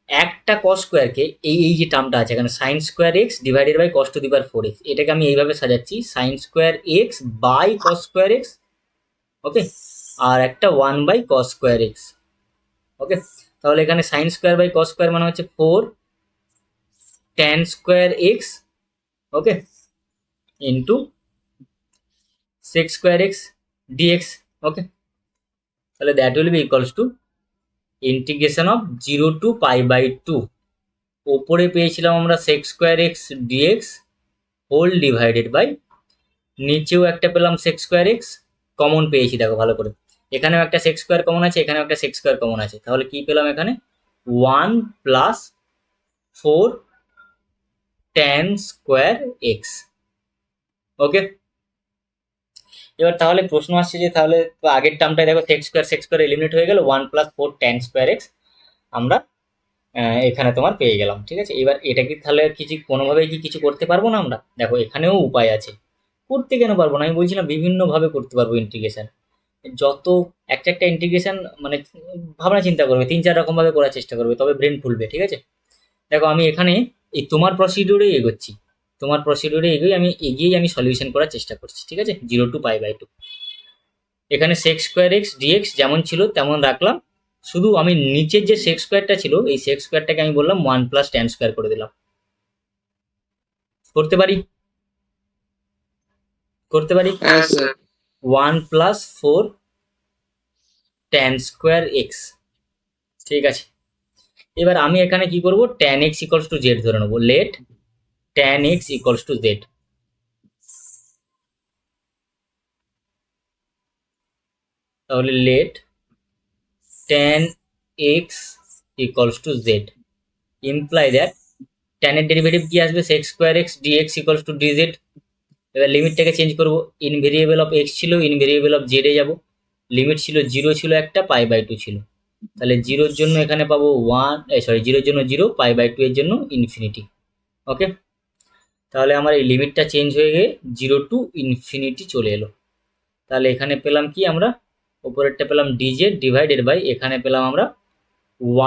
[SPEAKER 1] একটা cos স্কোয়ারকে এই যে টার্মটা আছে এখানে sin square x divided by cos to the power 4x, এটাকে আমি এইভাবে সাজাচ্ছি sin square x by cos square x. Okay, আর একটা 1 by cos square x. Okay, তাহলে এখানে sin square by cos square মানে হচ্ছে 4 tan square x, okay, into sec square x dx. Okay, তাহলে that will be equals to integration of 0 to π/2 ওপরে পেয়েছিলাম আমরা sec square x dx whole divided by, নিচেও একটা পেলাম সেক্স স্কোয়ার এক্স, কমন পেয়েছি দেখো ভালো করে, এখানেও একটা সেক্স স্কোয়ার কমন আছে, এখানেও একটা সেক্স স্কোয়ার কমন আছে, তাহলে কি পেলাম এখানে 1 plus 4 tan square x. Okay, এবার তাহলে প্রশ্ন আসছে যে তাহলে তো আগের টার্মটায় দেখো সেক্স স্কোয়ার এলিমিনেট হয়ে গেল, 1 প্লাস 4 ট্যান স্কোয়ার এক্স আমরা এখানে তোমার পেয়ে গেলাম। ঠিক আছে, এবার এটা কি তাহলে কিছু কোনোভাবেই কি কিছু করতে পারবো না আমরা? দেখো এখানেও উপায় আছে, করতে কেন পারবো না, আমি বলছিলাম বিভিন্নভাবে করতে পারবো ইন্টিগ্রেশন। যত একটা একটা ইন্টিগ্রেশন মানে ভাবনা চিন্তা করবে, 3-4 রকম ভাবে করার চেষ্টা করবে, তবে ব্রেন খুলবে। ঠিক আছে, দেখো আমি এখানে এই তোমার প্রসিডিউরেই এগোচ্ছি, তোমার প্রসিডিউরে এগিয়েই আমি সলিউশন করার চেষ্টা করছি। ঠিক আছে, 0 টু π/2 এখানে সেক্স স্কোয়ার এক্স ডিএক্স যেমন ছিল তেমন রাখলাম, শুধু আমি নিচের যে সেক্স স্কোয়ারটা ছিল এই সেক্স স্কোয়ারটাকে আমি বললাম 1 প্লাস ট্যান স্কোয়ার করে দিলাম। করতে পারি, করতে পারি।
[SPEAKER 2] হ্যাঁ sir.
[SPEAKER 1] 1 plus 4 tan square x. ঠিক আছে, এবার আমি এখানে কি করব, tan x equals to z ধরে নেবো, let tan x equals to z. তাহলে let tan x equals to z imply that ট্যানের ডেরিভেটিভ কি আসবে, sec square x dx equals to dz. এবার লিমিটটাকে চেঞ্জ করবো, ইন ভেরিয়েবল অফ এক্স ছিল ইন ভেরিয়েবল অফ জেডে যাব, লিমিট ছিল 0 ছিল একটা, π/2 ছিল, তাহলে 0-র জন্য এখানে পাবো 1, 0-র জন্য 0, π/2 এর জন্য ইনফিনিটি। ওকে, তাহলে আমার এই লিমিটটা চেঞ্জ হয়ে গিয়ে 0 টু ইনফিনিটি চলে এলো। তাহলে এখানে পেলাম কি আমরা, উপরেরটা পেলাম ডিজেড ডিভাইডেড বাই, এখানে পেলাম আমরা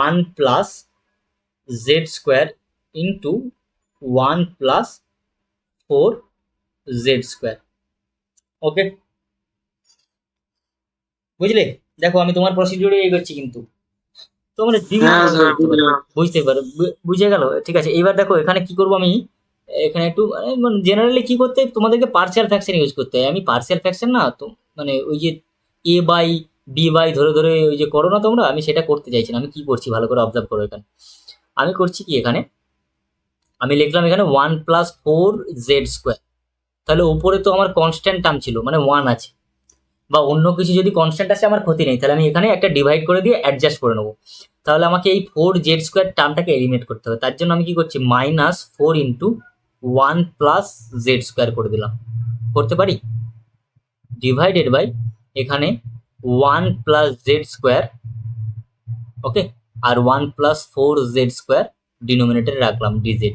[SPEAKER 1] 1 plus z square into 1 plus 4 z square. Okay, বুঝলে? দেখো আমি তোমার প্রসিডিউরে এগোচ্ছি কিন্তু তোমরা
[SPEAKER 2] হ্যাঁ স্যার বুঝলাম।
[SPEAKER 1] বুঝতে পারো, বুঝে গেল? ঠিক আছে, এইবার দেখো এখানে কি করবো আমি, এখানে একটু জেনারেলি কি করতে হয়, তোমাদেরকে পার্সিয়াল ফ্র্যাকশন ইউজ করতে হয়। আমি পার্সিয়াল ফ্র্যাকশন না তো মানে ওই যে এ বাই বি বাই ধরে ধরে ওই যে করো না তোমরা, আমি সেটা করতে চাইছি না। আমি কি করছি ভালো করে অবজার্ভ করো, এখানে আমি করছি কি, এখানে আমি লিখলাম এখানে 1 প্লাস 4 জেড স্কোয়ার, তাহলে উপরে তো আমার কনস্ট্যান্ট টার্ম ছিল মানে 1 আছে, বা অন্য কিছু যদি কনস্ট্যান্ট আসে আমার ক্ষতি নেই, তাহলে আমি এখানে একটা ডিভাইড করে দিয়ে অ্যাডজাস্ট করে নেবো। তাহলে আমাকে এই 4 জেড স্কোয়ার টার্মটাকে এলিমিনেট করতে হবে, তার জন্য আমি কি করছি, -4 ইন্টু 1 প্লাস জেড স্কোয়ার করে দিলাম। করতে পারি, ডিভাইডেড বাই এখানে 1 প্লাস জেড স্কোয়ার, ওকে, আর 1 প্লাস 4 জেড স্কোয়ার ডিনোমিনেটরে রাখলাম ডিজেড।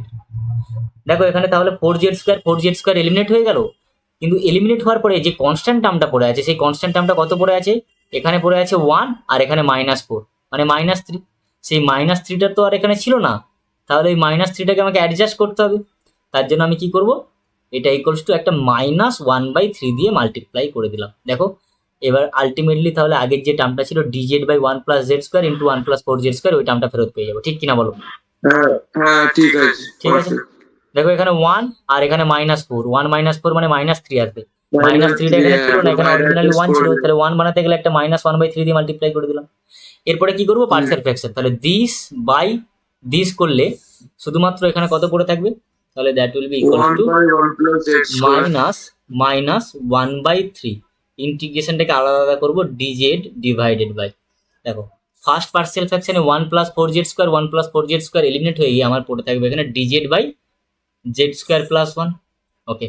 [SPEAKER 1] দেখো এখানে তাহলে 4 জেড স্কোয়ার এলিমিনেট হয়ে গেল, কিন্তু এলিমিনেট হওয়ার পরে যে কনস্ট্যান্ট টার্মটা পড়ে আছে সেই কনস্ট্যান্ট টার্মটা কত পড়ে আছে, এখানে পড়ে আছে 1 আর এখানে -4 মানে -3। সেই -3টা তো আর এখানে ছিল না, তাহলে এই -3টাকে আমাকে অ্যাডজাস্ট করতে হবে। তার জন্য আমি কি করব, এটা ইকুয়ালস টু একটা -1/3 দিয়ে মাল্টিপ্লাই করে দিলাম। দেখো এবার আলটিমেটলি তাহলে আগের যে টার্মটা ছিল dz by 1 plus z square into 1 plus 4 z square, ওই টার্মটা ফেরত পেয়ে যাবো। ঠিক কিনা বলো?
[SPEAKER 2] হ্যাঁ হ্যাঁ ঠিক আছে।
[SPEAKER 1] ঠিক আছে, দেখো এখানে 1 আর এখানে -4, 1 -4 মানে -3 আসবে, -3টা এখানে ছিল না, এখানে অরিজিনালি 1 ছিল, তাহলে 1 বানাতে গেলে একটা -1/3 দিয়ে মাল্টিপ্লাই করে দিলাম। এরপরে কি করবো, পার্সিয়াল ফ্র্যাকশন, তাহলে দিস বাই দিস করলে শুধুমাত্র এখানে কত পড়ে থাকবে, তাহলে that will be equal to -1/3। ইন্টিগ্রেশনটাকে আলাদা আলাদা করবো, ডিজেড ডিভাইডেড বাই, দেখো ফার্স্ট পার্সিয়াল ফ্র্যাকশনে 1 plus 4 z square 1 plus 4 z square eliminate হয়ে গিয়ে আমার পড়ে থাকবে এখানে dz by z square plus 1। Okay,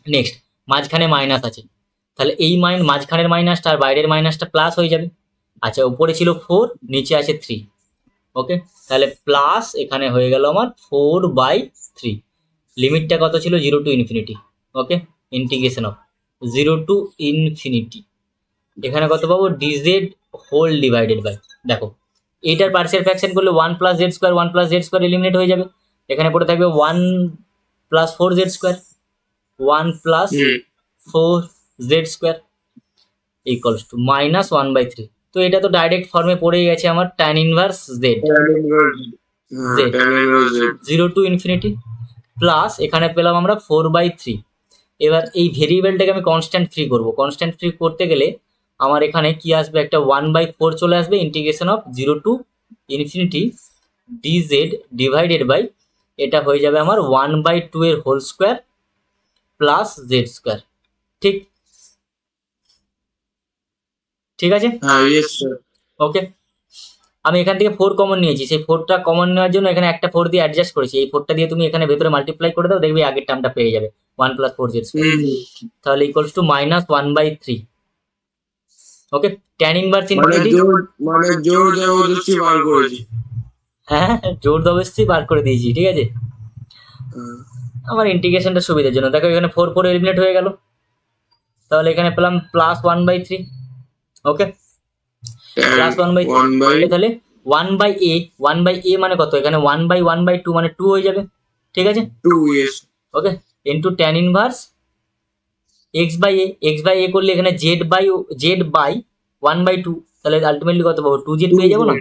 [SPEAKER 1] next মাঝখানে মাইনাস আছে, তাহলে এই মাঝখানের মাইনাসটা আর বাইরের মাইনাসটা প্লাস হয়ে যাবে। আচ্ছা, উপরে ছিল 4, নিচে আছে 3। ওকে, তাহলে প্লাস এখানে হয়ে গেল আমার 4/3। লিমিটটা কত ছিল, 0 to infinity. Okay, integration of 0 to infinity, এখানে কত পাবো, ডিজেড হোল ডিভাইডেড বাই, দেখো এইটার পার্সিয়াল ফ্র্যাকশন করলে 1 plus z square 1 plus z square eliminate হয়ে যাবে, এখানে পড়ে থাকবে 1 plus 4 z square 1 plus 4 z square equals two -1/3। তো এটা তো ডাইরেক্ট ফর্মে পড়ে গেছে আমার tan inverse Z, Z 0 to infinity, plus এখানে পেলাম আমরা 4/3। এবার এই ভেরিয়েবলটাকে আমি কনস্ট্যান্ট ফ্রি করব, কনস্ট্যান্ট ফ্রি করতে গেলে আমার এখানে কি আসবে, একটা 1/4 চলে আসবে, integration of 0 to infinity dz divided by, এটা হয়ে যাবে আমার 1/2 এর whole square plus z square. ঠিক ঠিক আছে,
[SPEAKER 2] হ্যাঁ ইয়েস স্যার।
[SPEAKER 1] ওকে। আমি এখান থেকে 4 কমন নিয়েছি, সেই 4টা কমন নেওয়ার জন্য এখানে একটা 4 দিয়ে অ্যাডজাস্ট করেছি। এই 4টা দিয়ে তুমি এখানে ভেতরে মাল্টিপ্লাই করে দাও, দেখবে আগের টার্মটা পেয়ে যাবে 1 + 4z স্কোয়ার। তাহলে equals to -1/3। Okay, tan inverse infinity,
[SPEAKER 2] মানে জোর জবরদস্তি বার করেছি।
[SPEAKER 1] হ্যাঁ জোর জবরদস্তি বার করে দিয়েছি, ঠিক আছে। আমার ইন্টিগ্রেশনটা সুবিধার জন্য। দেখো এখানে 4 4 এলিমিনেট হয়ে গেল, তাহলে এখানে পেলাম +1/3। ওকে, +1/3, তাহলে 1/a মানে কত, এখানে 1/1/2 মানে 2 হয়ে যাবে, ঠিক আছে।
[SPEAKER 2] 2 ইয়েস।
[SPEAKER 1] ওকে, ইন্টু ট্যান ইনভার্স x/a করলে এখানে z/1/2, তাহলে আলটিমেটলি কত পাবো, 2z পেয়ে যাবো না,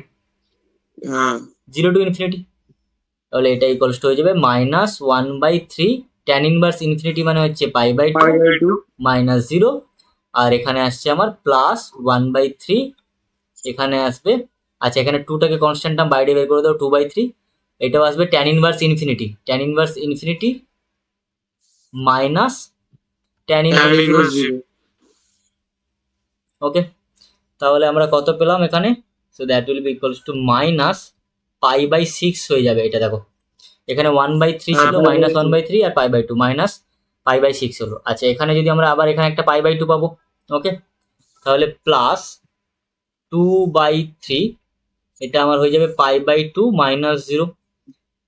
[SPEAKER 2] হ্যাঁ
[SPEAKER 1] 0 টু ইনফিনিটি। তাহলে এটা ইকুয়ালস টু হয়ে যাবে -1/3 ট্যান ইনভার্স ইনফিনিটি মানে হচ্ছে π/2 -0, আর এখানে আসছে আমার +1/3, এখানে আসবে, আচ্ছা এখানে 2টাকে কনস্ট্যান্ট টার্ম বাইরে বের করে দাও, 2/3, এটাও আসবে tan inverse infinity minus tan inverse 0। Okay, তাহলে আমরা কত পেলাম এখানে, so that will be equals to -π/6 হয়ে যাবে। এটা দেখো এখানে 1/3 ছিল, -1/3 আর π/2 -π/6 হলো। আচ্ছা এখানে যদি আমরা আবার এখানে একটা π/2 পাবো, ওকে, তাহলে +2/3, এটা আমার হয়ে যাবে π/2 -0,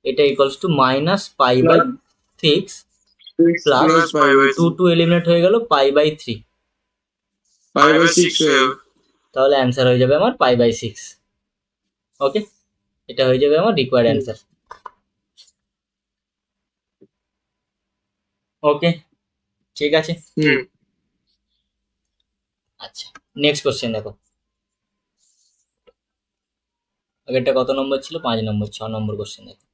[SPEAKER 1] এটা ইকুয়ালস টু -π/6 প্লাস 2 এলিমিনেট হয়ে গেল π/3,
[SPEAKER 2] 5/6 হয়ে যাবে।
[SPEAKER 1] তাহলে অ্যান্সার হয়ে যাবে আমার π/6। ওকে, এটা হয়ে যাবে আমার রিকোয়ার্ড অ্যান্সার। ওকে, ঠিক আছে। আচ্ছা নেক্সট কোশ্চেন দেখো, আগেরটা কত নম্বর ছিল, 5 নম্বর, 6 নম্বর কোশ্চেন দেখো।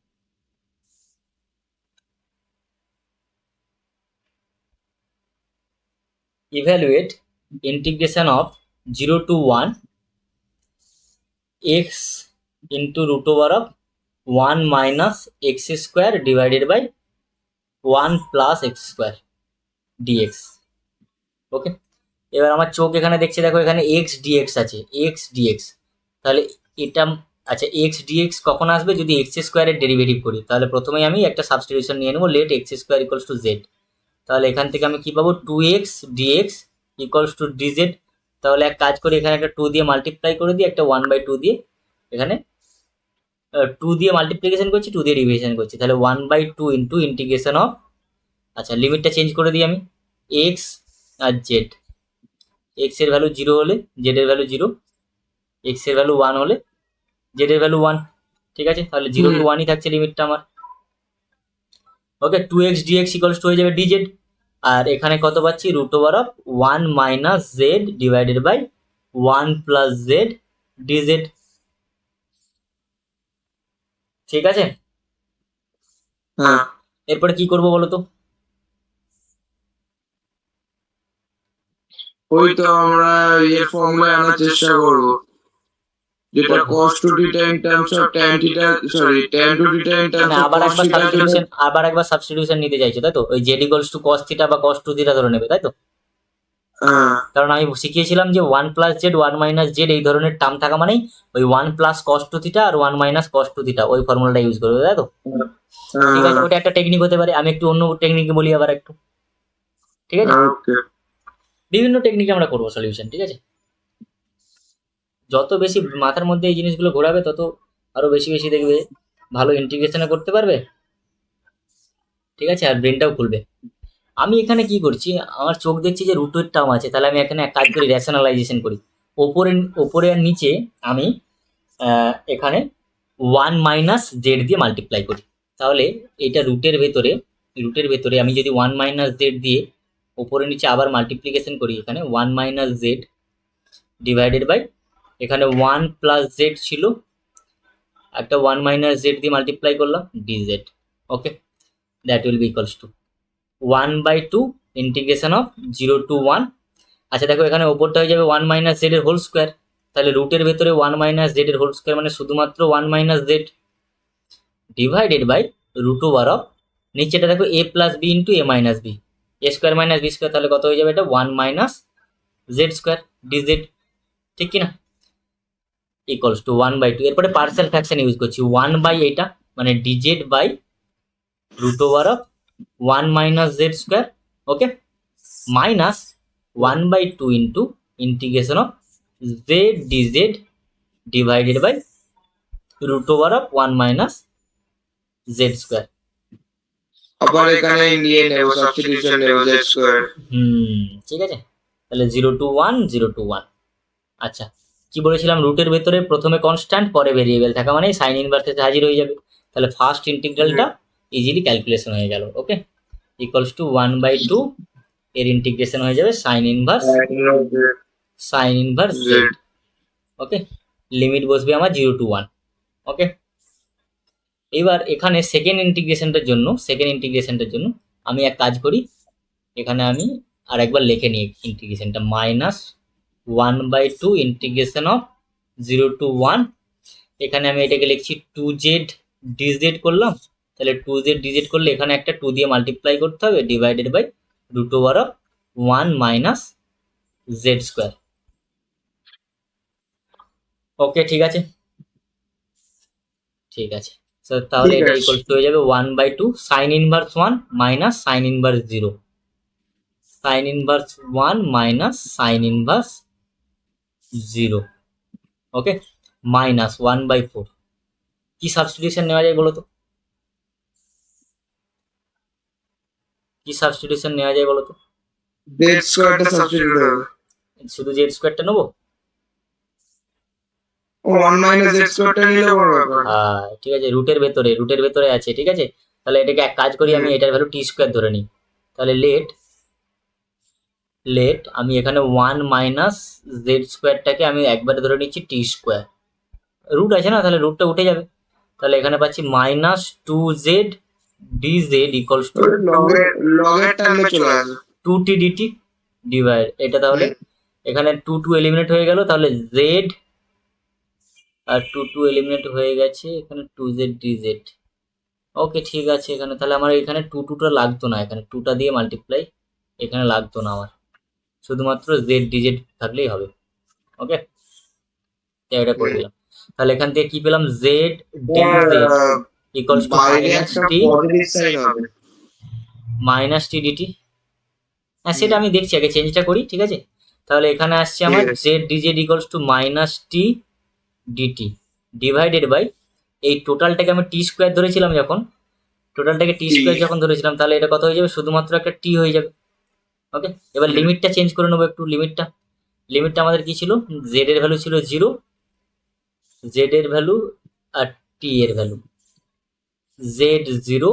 [SPEAKER 1] Evaluate integration of 0 to 1 x into √1 minus x square divided by 1 plus x square dx। ওকে, এবার আমার চোখ এখানে দেখছে, দেখো এখানে x dx আছে, x dx, তাহলে এটা, আচ্ছা x dx কখন আসবে, যদি x স্কোয়ারের ডেরিভেটিভ করি, তাহলে প্রথমেই আমি একটা সাবস্টিটিউশন নিয়ে নেবো, let x square equals to z। তাহলে এখান থেকে আমি কি পাবো, 2x dx equals to dz। তাহলে এক কাজ করি, এখানে একটা 2 দিয়ে মাল্টিপ্লাই করে দিই, একটা 1/2 দিয়ে, এখানে 2 দিয়ে মাল্টিপ্লিকেশন করছি, 2 দিয়ে ডিভিশন করছি, তাহলে 1/2 ইন্টু ইন্টিগ্রেশন অফ, আচ্ছা লিমিটটা চেঞ্জ করে দিই আমি, x আর z, x এর ভ্যালু 0 হলে z এর ভ্যালু 0, x এর ভ্যালু 1 হলে z এর ভ্যালু 1, ঠিক আছে। তাহলে 0 টু 1ই থাকছে লিমিটটা আমার। ওকে, 2x dx ইকুয়ালস টু হয়ে যাবে dz, আর এখানে কত পাচ্ছি, √1 minus z divided by 1 plus z dz, ঠিক আছে।
[SPEAKER 2] হ্যাঁ
[SPEAKER 1] এরপরে কি করব বলো তো,
[SPEAKER 2] ওই তো আমরা এর ফর্মুলা আনার চেষ্টা করব, যেটা cos to theta in terms of tan theta, sorry tan to theta in terms
[SPEAKER 1] মানে
[SPEAKER 2] of
[SPEAKER 1] আবার
[SPEAKER 2] cos
[SPEAKER 1] একবার
[SPEAKER 2] theta
[SPEAKER 1] সাবস্টিটিউশন, নিতে চাইছো তাই তো, ওই Z equals to cos theta বা cos 2 থিটা ধরে নেবে তাই তো,
[SPEAKER 2] হ্যাঁ
[SPEAKER 1] কারণ আমি শিখিয়েছিলাম যে 1 প্লাস জেড 1 মাইনাস জেড এই ধরনের টার্ম থাকা মানেই ওই 1 প্লাস cos 2 থিটা আর 1 মাইনাস cos 2 থিটা, ওই ফর্মুলাটা ইউজ করবে তাই তো। ঠিক আছে, ওটা একটা টেকনিক হতে পারে, আমি একটু অন্য টেকনিক বলি আবার একটু, ঠিক আছে।
[SPEAKER 2] ওকে
[SPEAKER 1] বিভিন্ন টেকনিকে আমরা করবো সলিউশন, ঠিক আছে। যত বেশি মাথার মধ্যে এই জিনিসগুলো ঘোরাবে, তত আরো বেশি বেশি দেখবে ভালো ইন্টিগ্রেশনে করতে পারবে, ঠিক আছে, আর ব্রেনটাও খুলবে। আমি এখানে কি করছি, আমার চোখ দেখছি যে রুটের টার্ম আছে, তাহলে আমি এখানে এক কাজ করি, রেশনালাইজেশন করি, ওপরে আর নিচে আমি এখানে 1 মাইনাস জেড দিয়ে মাল্টিপ্লাই করি, তাহলে এটা রুটের ভেতরে আমি যদি 1 মাইনাস জেড দিয়ে ওপরে নিচে আবার মাল্টিপ্লিকেশন করি, এখানে 1 মাইনাস জেড ডিভাইডেড বাই, এখানে 1 প্লাস জেড ছিল, একটা 1 মাইনাস জেড দিয়ে মাল্টিপ্লাই করলাম DZ. Okay, that will be equals two 1/2 integration of 0 to 1। আচ্ছা দেখো এখানে ওপরটা হয়ে যাবে 1 মাইনাস জেড এর হোল স্কোয়ার, তাহলে রুটের ভেতরে 1 মাইনাস জেড এর হোল স্কোয়ার মানে শুধুমাত্র 1 minus z, divided by root over of, নিচেটা দেখো a plus b into a minus b, a square minus b square, তাহলে কত হয়ে যাবে এটা 1 মাইনাস জেড স্কোয়ার ডিজেড, ঠিক কিনা, ইকুয়ালস টু 1/2। এরপরে পার্সেল ফ্র্যাকশন ইউজ করছি, 1 বাই এটা মানে dz by root over of 1 minus z square, okay, minus 1/2 into integration of z dz divided by root over of 1 minus z square.
[SPEAKER 2] আবার এখানে নিয়ে নেব সাবস্টিটিউশন নেব z স্কয়ার।
[SPEAKER 1] ঠিক আছে, তাহলে 0 to 1 0 to 1। আচ্ছা, কি বলেছিলাম, রুটের ভেতরে প্রথমে কনস্ট্যান্ট পরে ভেরিয়েবল থাকা মানে সাইন ইনভার্স এসে হাজির হয়ে যাবে, তাহলে ফার্স্ট ইন্টিগ্রালটা ইজিলি ক্যালকুলেশন হয়ে গেল, ওকে, ইকুয়ালস টু 1/2 এর ইন্টিগ্রেশন হয়ে যাবে সাইন ইনভার্স জেড, ওকে, লিমিট বসবে আমার 0 to 1, ওকে। এবার এখানে সেকেন্ড ইন্টিগ্রেশনটার জন্য আমি এক কাজ করি, এখানে আমি আরেকবার লিখে নিই ইন্টিগ্রেশনটা, মাইনাস 1/2 ইন্টিগ্রেশন অফ 0 to 1, এখানে আমি এটাকে লিখছি 2z dz করলাম, তাহলে 2z dz করলে এখানে একটা 2 দিয়ে মাল্টিপ্লাই করতে হবে, divided by root over of 1 minus z square, okay, ঠিক আছে, ঠিক আছে। So, তাহলে
[SPEAKER 2] ঠিক
[SPEAKER 1] এটা
[SPEAKER 2] আছে।
[SPEAKER 1] ইকুয়ালস টু হয়ে যাবে 1/2 sign inverse 1 minus sign inverse 0, sign inverse 1 minus sign inverse 0, ওকে, মাইনাস 1/4। কি সাবস্টিটিউশন নেওয়া যায় বলো তো, কি সাবস্টিটিউশন নেওয়া যায় বলো তো,
[SPEAKER 2] z স্কয়ারটা সাবস্টিটিউট হবে।
[SPEAKER 1] শুধু জেড স্কোয়ারটা নেবো?
[SPEAKER 2] 1 মাইনাস z স্কয়ারটা নিলে বড় ব্যাপার।
[SPEAKER 1] হ্যাঁ, ঠিক আছে, রুটের ভেতরে আছে, ঠিক আছে, তাহলে এটাকে এক কাজ করি, আমি এটার ভ্যালু টি স্কোয়ার ধরে নিই, তাহলে লেট আমি এখানে 1 মাইনাস জেড স্কোয়ারটাকে আমি একবারে ধরে নিচ্ছি টি স্কোয়ার, রুট আছে না, তাহলে রুটটা উঠে যাবে, তাহলে এখানে পাচ্ছি minus 2z dz equals to
[SPEAKER 2] লগের টার্মে চলে আসবে।
[SPEAKER 1] 2t dt ডিভাইড এটা, তাহলে এখানে 2 এলিমিনেট হয়ে গেল, তাহলে z আর 2 এলিমিনেট হয়ে গেছে, এখানে 2z dz, ওকে, ঠিক আছে। এখানে তাহলে আমার এখানে 2টা লাগতো না, এখানে 2টা দিয়ে মাল্টিপ্লাই এখানে লাগতো না আমার, শুধুমাত্র z dz থাকলেই হবে, ওকে, এটা করে দিলাম। তাহলে এখান থেকে কি পেলাম, z dz ইকুয়ালস টু
[SPEAKER 2] বাইরে একটা পজিটিভ সাইন হবে।
[SPEAKER 1] মাইনাস টি ডিটি, হ্যাঁ সেটা আমি দেখছি, আগে চেঞ্জটা করি, ঠিক আছে। তাহলে এখানে আসছে আমার
[SPEAKER 2] ঠিক আছে।
[SPEAKER 1] Z dz equals to minus t dt divided by, এই টোটালটাকে আমি টি স্কোয়ার ধরেছিলাম যখন, টোটালটাকে টি স্কোয়ার যখন ধরেছিলাম, তাহলে এটা কত হয়ে যাবে, শুধুমাত্র একটা টি হয়ে যাবে, ওকে। এবার লিমিটটা চেঞ্জ করে নেবো একটু, লিমিটটা আমাদের কি ছিল, জেড এর ভ্যালু ছিল 0, জেড এর ভ্যালু আর টি এর ভ্যালু, জেড 0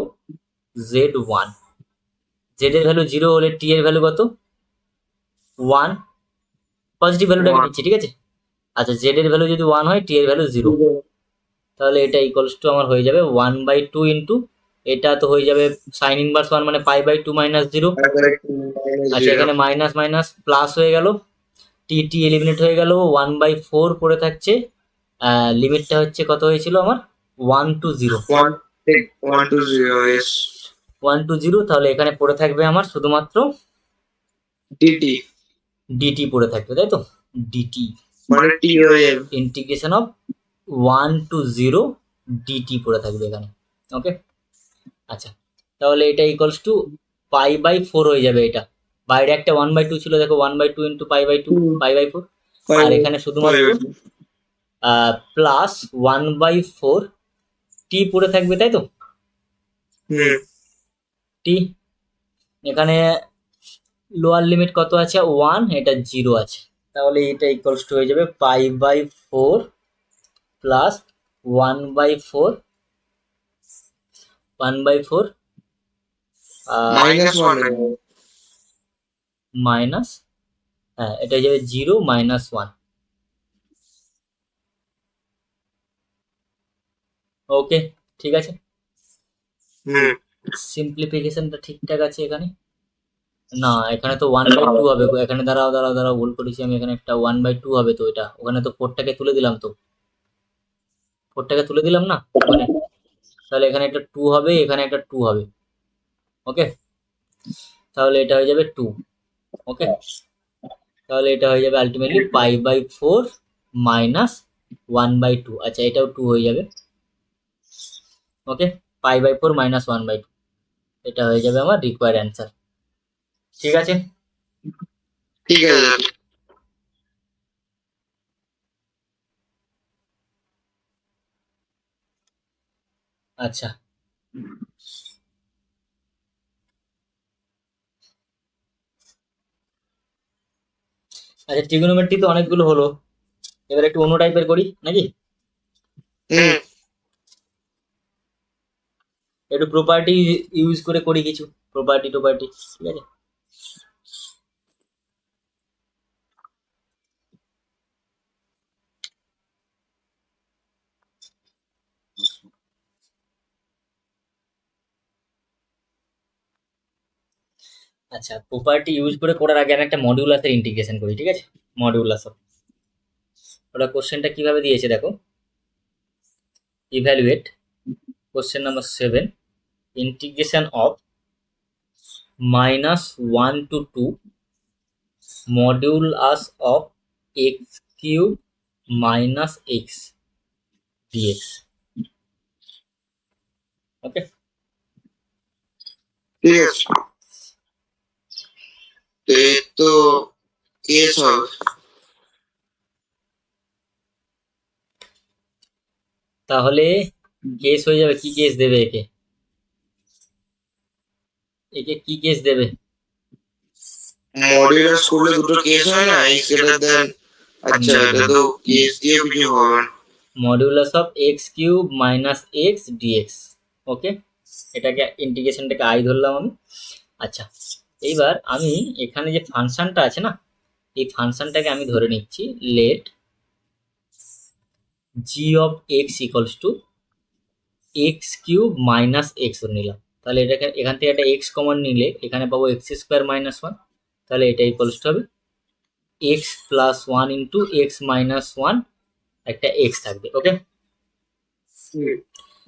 [SPEAKER 1] জেড 1, জেড এর ভ্যালু 0 হলে টি এর ভ্যালু কত 1, পজিটিভ ভ্যালুটাকে নিচ্ছি, ঠিক আছে। আচ্ছা, জেড এর ভ্যালু যদি 1 হয়, টি এর ভ্যালু 0, তাহলে এটা ইকুয়ালস টু আমার হয়ে যাবে 1/2 ইন্টু এটা তো হয়ে যাবে সাইন ইনভার্স 1 মানে π/2 মাইনাস 0। আচ্ছা, এখানে মাইনাস মাইনাস প্লাস হয়ে গেল, টি এলিমিনেট হয়ে গেল, 1/4 পড়ে থাকছে, লিমিটটা হচ্ছে কত হয়েছিল আমার 1 to 0,
[SPEAKER 2] 1 to 0 yes
[SPEAKER 1] 1 to 0, তাহলে এখানে পড়ে থাকবে আমার শুধুমাত্র
[SPEAKER 2] dt
[SPEAKER 1] ডিটি পড়ে থাকবে, তাই তো, ডিটি
[SPEAKER 2] মানে t হয়ে যাবে।
[SPEAKER 1] ইন্টিগ্রেশন অফ 1 to 0 ডিটি পড়ে থাকবে এখানে, ওকে। আচ্ছা, তাহলে এটা ইকুয়ালস টু π/4 হয়ে যাবে, এটা বাইরে একটা 1/2 ছিল, দেখো 1/2 ইন্টু π/2 π/4, আর এখানে শুধুমাত্র প্লাস 1/4 টি পড়ে থাকবে, তাই তো, টি, এখানে লোয়ার লিমিট কত আছে 1, এটা 0 আছে, তাহলে এটা ইকুয়ালস টু হয়ে যাবে π/4 প্লাস 1/4
[SPEAKER 2] মাইনাস 1
[SPEAKER 1] মাইনাস, হ্যাঁ এটা হয়ে যাবে 0 মাইনাস 1, ওকে, ঠিক আছে। সিম্পলিফিকেশনটা ঠিকঠাক আছে এখানে, না এখানে তো 1/2 হবে, এখানে দাঁড়াও ভুল করেছি আমি, এখানে একটা 1/2 হবে, তো এটা ওখানে তো 4টাকে তুলে দিলাম, তো 4টাকে তুলে দিলাম না ওখানে, তাহলে এখানে একটা 2 হবে, এখানে একটা 2 হবে। ওকে, তাহলে এটা হয়ে যাবে 2। ওকে, তাহলে এটা হয়ে যাবে আলটিমেটলি π/4 মাইনাস 1/2। আচ্ছা, এটাও 2 হয়ে যাবে। ওকে, π/4 মাইনাস 1/2, এটা হয়ে যাবে আমার রিকোয়ার্ড অ্যান্সার। ঠিক আছে,
[SPEAKER 2] ঠিক আছে।
[SPEAKER 1] আচ্ছা আচ্ছা, ট্রিগোনোমেট্রি তো অনেকগুলো হলো, এবার একটু অন্য টাইপের করি নাকি?
[SPEAKER 2] হুম,
[SPEAKER 1] একটু প্রপার্টি ইউজ করে করি, কিছু প্রপার্টি টোপার্টি। ঠিক আছে, আচ্ছা প্রপার্টি ইউজ করে করার আগে আমি একটা মডিউলাসের ইন্টিগ্রেশন করি। ঠিক আছে, মডিউলাস, ওরা কোশ্চেনটা কিভাবে দিয়েছে দেখো। Evaluate question number 7, integration of -1 to 2 modulus of x³ minus x dx। ওকে,
[SPEAKER 2] ঠিক আছে। তো এর তো কেস হবে।
[SPEAKER 1] তাহলে কেস হয়ে যাবে, কি কেস দেবে একে? একে কি কেস দেবে?
[SPEAKER 2] মডিউলাস করলে দুটো কেস হয় না, এক্স গ্রেটার দেন। আচ্ছা, এটা তো কেস দিয়ে কিছু হবে না।
[SPEAKER 1] Modulus of x³ minus x dx। ওকে, এটাকে ইন্টিগ্রেশনটাকে আই ধরলাম আমি। আচ্ছা, এইবার আমি এখানে যে ফাংশনটা আছে না, এই ফাংশনটাকে আমি ধরে নিচ্ছি let g of x equals to x³ minus x ধরে নিলাম। তাহলে এটাকে এখান থেকে একটা x কমন নিলে এখানে পাবো x² মাইনাস 1। তাহলে এটা ইকুয়ালস টু হবে x plus 1 into x minus 1, একটা x থাকবে। ওকে,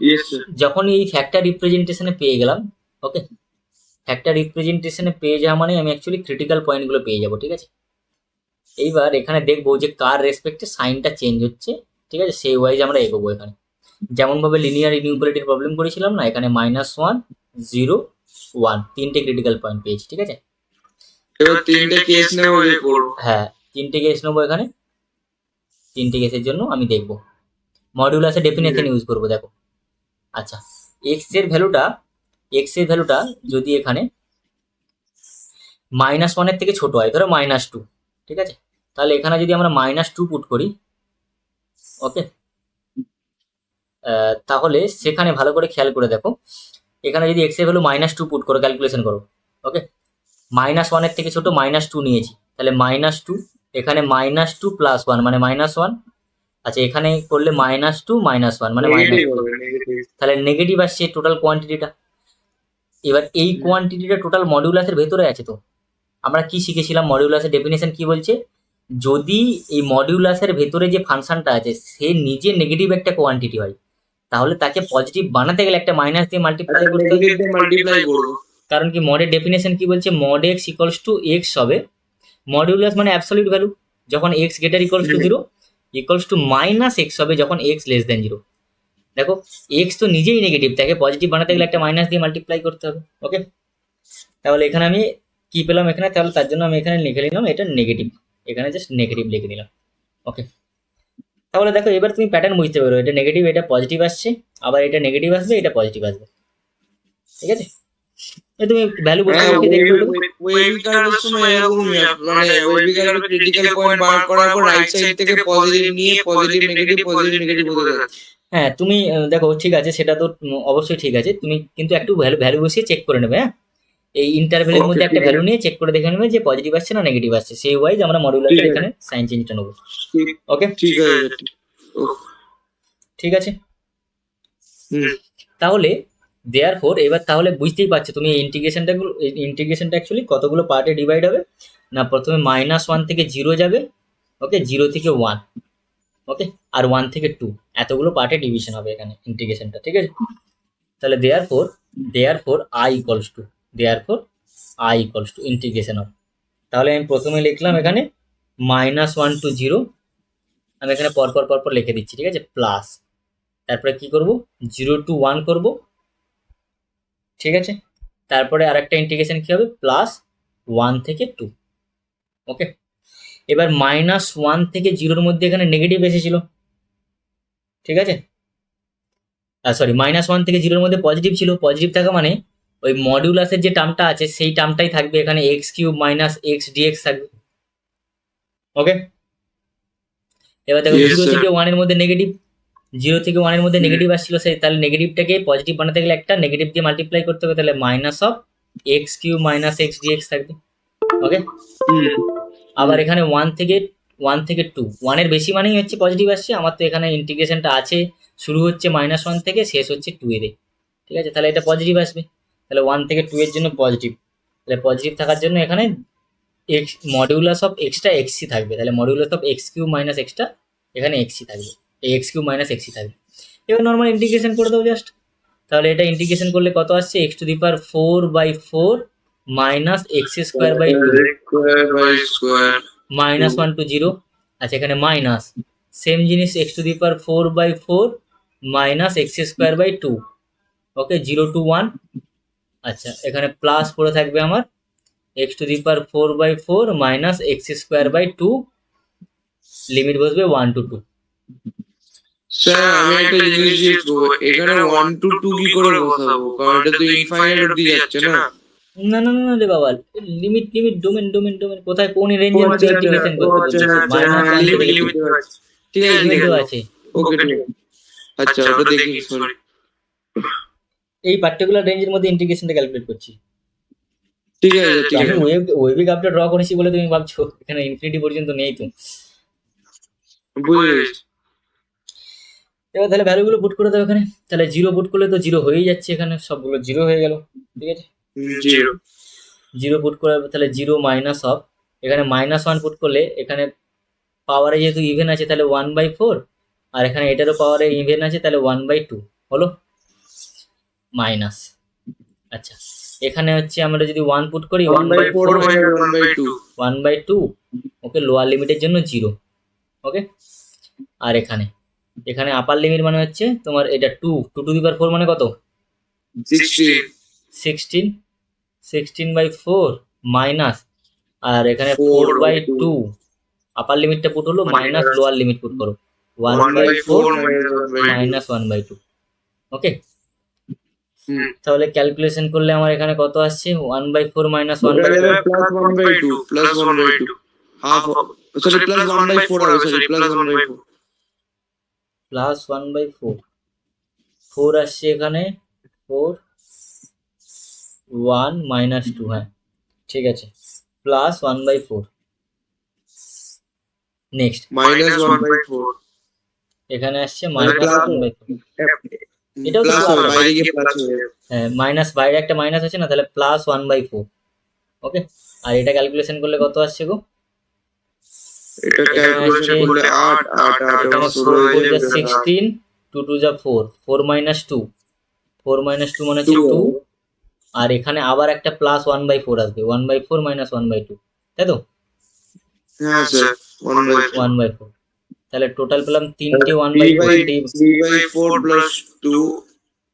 [SPEAKER 2] ইয়েস স্যার।
[SPEAKER 1] যখন এই ফ্যাক্টর রিপ্রেজেন্টেশনে পেয়ে গেলাম, ওকে, ফ্যাক্টর রিপ্রেজেন্টেশনে পেয়ে যাওয়া মানে আমি অ্যাকচুয়ালি ক্রিটিক্যাল পয়েন্টগুলো পেয়ে যাবো। ঠিক আছে, এইবার এখানে দেখবো যে কার রেসপেক্টে সাইনটা চেঞ্জ হচ্ছে। ঠিক আছে, সেই ওয়াইজ আমরা এগোবো। এখানে যেমনভাবে লিনিয়ার ইনইকুয়ালিটির প্রবলেম করেছিলাম না, এখানে -1 0 1 তিনটে ক্রিটিক্যাল পয়েন্ট পেয়েছি। ঠিক আছে,
[SPEAKER 2] এবার তিনটে কেস নেবো যে করবো।
[SPEAKER 1] হ্যাঁ তিনটে কেস নেবো এখানে। তিনটে কেসের জন্য আমি দেখবো মডিউলাসের ডেফিনেশন ইউজ করবো। দেখো, আচ্ছা এক্স এর ভ্যালুটা যদি এখানে -1 এর থেকে ছোট হয়, ধরো -2, ঠিক আছে, তাহলে এখানে যদি আমরা -2 পুট করি, ওকে, তাহলে সেখানে ভালো করে খেয়াল করে দেখো, এখানে যদি এক্স এর ভ্যালু -2 পুট করো, ক্যালকুলেশন করো। ওকে, -1 এর থেকে ছোট -2 নিয়েছি, তাহলে -2, এখানে -2 প্লাস 1 মানে -1। আচ্ছা, এখানে করলে -2 -1 মানে
[SPEAKER 2] নেগেটিভ
[SPEAKER 1] -2,
[SPEAKER 2] হবে, নেগেটিভ।
[SPEAKER 1] তাহলে নেগেটিভ আসছে টোটাল কোয়ান্টিটিটা। এবার এই কোয়ান্টিটিটা টোটাল মডিউলাসের ভেতরে আছে। তো আমরা কি শিখেছিলাম, মডিউলাসের ডেফিনেশন কি বলছে, যদি এই মডিউলাসের ভেতরে যে ফাংশনটা আছে সে নিজে নেগেটিভ একটা কোয়ান্টিটি হয়, তাহলে তাকে পজিটিভ বানাতে গেলে একটা মাইনাস দিয়ে মাল্টিপ্লাই
[SPEAKER 2] আচ্ছা,
[SPEAKER 1] করতে হবে।
[SPEAKER 2] নেগেটিভ দিয়ে মাল্টিপ্লাই করবো।
[SPEAKER 1] কারণ কি, মডের ডেফিনেশন কি বলছে, mod x equals to x হবে, মডিউলাস মানে অ্যাবসলিউট ভ্যালু, যখন x greater equals to 0 equals to minus x হবে যখন এক্স লেস দেন 0। দেখো, এক্স তো নিজেই নেগেটিভ, তাকে পজিটিভ বানাতে গেলে একটা মাইনাস দিয়ে মাল্টিপ্লাই করতে হবে। ওকে, তাহলে এখানে আমি কি পেলাম এখানে, তাহলে তার জন্য আমি এখানে লিখে নিলাম এটা নেগেটিভ, এখানে জাস্ট নেগেটিভ লিখে নিলাম। ওকে, তাহলে দেখো এবার তুমি প্যাটার্ন বুঝতে পারো, এটা নেগেটিভ এটা পজিটিভ আসছে, আবার এটা নেগেটিভ আসবে এটা পজিটিভ আসবে। ঠিক আছে, তুমি ভ্যালু বসে
[SPEAKER 2] হ্যাঁ,
[SPEAKER 1] বসে দেখবে।
[SPEAKER 2] ওয়েভি কার্ভের সময় এরকমই হয়। মানে ওয়েভি কার্ভের ক্রিটিক্যাল পয়েন্ট বার করার পর রাইট সাইড থেকে পজিটিভ নিয়ে পজিটিভ নেগেটিভ হতে থাকে।
[SPEAKER 1] হ্যাঁ তুমি দেখো, ঠিক আছে, সেটা তো অবশ্যই ঠিক আছে, তুমি কিন্তু একটু ভ্যালু বসিয়ে চেক করে নেবে। হ্যাঁ, এই ইন্টারভ্যালের মধ্যে একটা ভ্যালু নিয়ে চেক করে দেখে নেবে যে পজিটিভ আসছে না নেগেটিভ আসছে, সেই ওয়াইজ আমরা মডিউলাসের এখানে সাইন চেঞ্জটা নেবো। ওকে,
[SPEAKER 2] ঠিক আছে।
[SPEAKER 1] ঠিক আছে, তাহলে দেয়ারফোর এবার তাহলে বুঝতেই পারছো তুমি ইন্টিগ্রেশনটা অ্যাকচুয়ালি কতগুলো পার্টে ডিভাইড হবে না, প্রথমে -1 থেকে 0 যাবে, ওকে, 0 থেকে 1, ওকে, আর 1 থেকে 2, এতগুলো পার্টে ডিভিশন হবে এখানে ইন্টিগ্রেশনটা। ঠিক আছে, তাহলে I equals to integration of, তাহলে আমি প্রথমে লিখলাম এখানে -1 to 0, আমি এখানে পরপর লিখে দিচ্ছি, ঠিক আছে, প্লাস, তারপরে কি করব 0 to 1 করব, ঠিক আছে, তারপরে আরেকটা ইন্টিগ্রেশন কি হবে +1 থেকে 2। ওকে, এবার -1 থেকে 0-র মধ্যে এখানে নেগেটিভ এসেছিল, ঠিক আছে, সরি, -1 থেকে 0-র মধ্যে পজিটিভ ছিল, পজিটিভ থাকা মানে ওই মডিউলাসের যে টার্মটা আছে সেই টার্মটাই থাকবে এখানে, x³ - x dx থাকবে। ওকে, এবার দেখো
[SPEAKER 2] Yes,
[SPEAKER 1] 0
[SPEAKER 2] sir.
[SPEAKER 1] থেকে 1 এর মধ্যে নেগেটিভ, 0 থেকে 1 এর মধ্যে নেগেটিভ আসছিল, সেই তাহলে নেগেটিভটাকে পজিটিভ বানাতে গেলে একটা নেগেটিভ দিয়ে মাল্টিপ্লাই করতে হবে, তাহলে -(x³ - x dx থাকবে। ওকে, আবার এখানে 1 থেকে 2, 1 এর বেশি মানেই হচ্ছে পজিটিভ আসছে, আমার তো এখানে ইন্টিগ্রেশনটা আছে শুরু হচ্ছে -1 থেকে শেষ হচ্ছে 2 এর, ঠিক আছে, তাহলে এটা পজিটিভ আসবে, তাহলে 1 থেকে 2 এর জন্য পজিটিভ, তাহলে পজিটিভ থাকার জন্য এখানে এক্স মডিউলাস অফ এক্সটা এক্সি থাকবে, তাহলে মডিউলাস অফ x³ - এক্সটা এখানে এক্সি থাকবে, এই x³ - এক্সি থাকবে। এবার নর্মাল ইন্টিগ্রেশন করে দেবো জাস্ট, তাহলে এটা ইন্টিগ্রেশন করলে কত আসছে, x⁴ minus x²/2
[SPEAKER 2] square
[SPEAKER 1] -1 to 0, আচ্ছা এখানে মাইনাস, সেম জিনিস x⁴ minus x²/2, okay, 0 to 1, আচ্ছা এখানে প্লাস পড়ে থাকবে আমার x⁴ মাইনাস x²/2, লিমিট বসবে 1 to 2।
[SPEAKER 2] স্যার আমি একটা জিনিস দেখবো, এখানে 1 to 2 কি করে বসাবো, কারণ এটা তো ইনফাইনাইট অব্দি যাচ্ছে না।
[SPEAKER 1] না রে বাবা, লিমিট ডোমেন কোথায় কোন রেঞ্জের মধ্যে ইন্টিগ্রেশন করতে বলছি, -1 থেকে
[SPEAKER 2] ঠিক আছে
[SPEAKER 1] লিমিট দেওয়া আছে,
[SPEAKER 2] ওকে ঠিক আছে, আচ্ছা ওটা দেখি, সরি।
[SPEAKER 1] এই পার্টিকুলার রেঞ্জের মধ্যে ইন্টিগ্রেশনটা ক্যালকুলেট করছি।
[SPEAKER 2] ঠিক আছে ঠিক
[SPEAKER 1] আমি
[SPEAKER 2] আছে,
[SPEAKER 1] ওয়েবে গ্রাফটা ড্র করেছি বলে তুমি ভাবছো এখানে ইনফিনিটি পর্যন্ত নেই তো।
[SPEAKER 2] বুঝে গেছি।
[SPEAKER 1] এবার তাহলে ভ্যালুগুলো পুট করে দাও এখানে, তাহলে 0 পুট করলে তো 0 হয়েই যাচ্ছে, এখানে সবগুলো 0 হয়ে গেল, ঠিক আছে, 0 পুট করে তাহলে 0 মাইনাস অফ, এখানে -1 পুট করলে এখানে পাওয়ারে যেহেতু ইভেন আছে তাহলে 1/4, আর এখানে এটারও পাওয়ারে ইভেন আছে তাহলে 1/2 হলো মাইনাস, আচ্ছা এখানে হচ্ছে আমরা যদি 1 পুট করি
[SPEAKER 2] 1/4 1/2
[SPEAKER 1] 1/2, ওকে, লোয়ার লিমিটের জন্য 0, ওকে, আর এখানে আপার লিমিট মানে হচ্ছে তোমার এটা 2 টু দি পাওয়ার 4 মানে কত,
[SPEAKER 2] 16
[SPEAKER 1] 16/4 মাইনাস, আর এখানে 4/2, আপার লিমিটটা পুট হলো মাইনাস লোয়ার লিমিট পুট করো 1/4 মাইনাস 1/2, ওকে, তাহলে ক্যালকুলেশন করলে আমার এখানে কত আসছে 1/4 minus 1/2
[SPEAKER 2] plus 1/2 half, sorry plus 1/4 হবে, সরি প্লাস 1/4
[SPEAKER 1] প্লাস 1/4, 4 আসছে এখানে 4 1 মাইনাস 2, হ্যাঁ ঠিক আছে, প্লাস 1/4, নেক্সট
[SPEAKER 2] মাইনাস 1/4
[SPEAKER 1] এখানে আসছে মাইনাস 1/4, এটাও তো
[SPEAKER 2] প্লাস
[SPEAKER 1] প্লাস,
[SPEAKER 2] হবে, বাইরে গিয়ে প্লাস হয়ে যাবে।
[SPEAKER 1] হ্যাঁ মাইনাস, বাইরে একটা মাইনাস আছে না, তাহলে প্লাস 1/4, ওকে, আর এটা ক্যালকুলেশন করলে কত আসছে গো,
[SPEAKER 2] এটা ক্যালকুলেশন করলে 8 8 8
[SPEAKER 1] এখানে 4 4 যা 16, 2 2 যা 4, 4 মাইনাস 2, 4 মাইনাস 2 মানে হচ্ছে 2, আর এখানে আবার একটা প্লাস 1/4 আসবে, 1/4 মাইনাস 1/2, তাই তো,
[SPEAKER 2] হ্যাঁ স্যার
[SPEAKER 1] 1/4, তাহলে টোটাল পেলাম তিনটে 1/4,
[SPEAKER 2] 3/4 প্লাস 2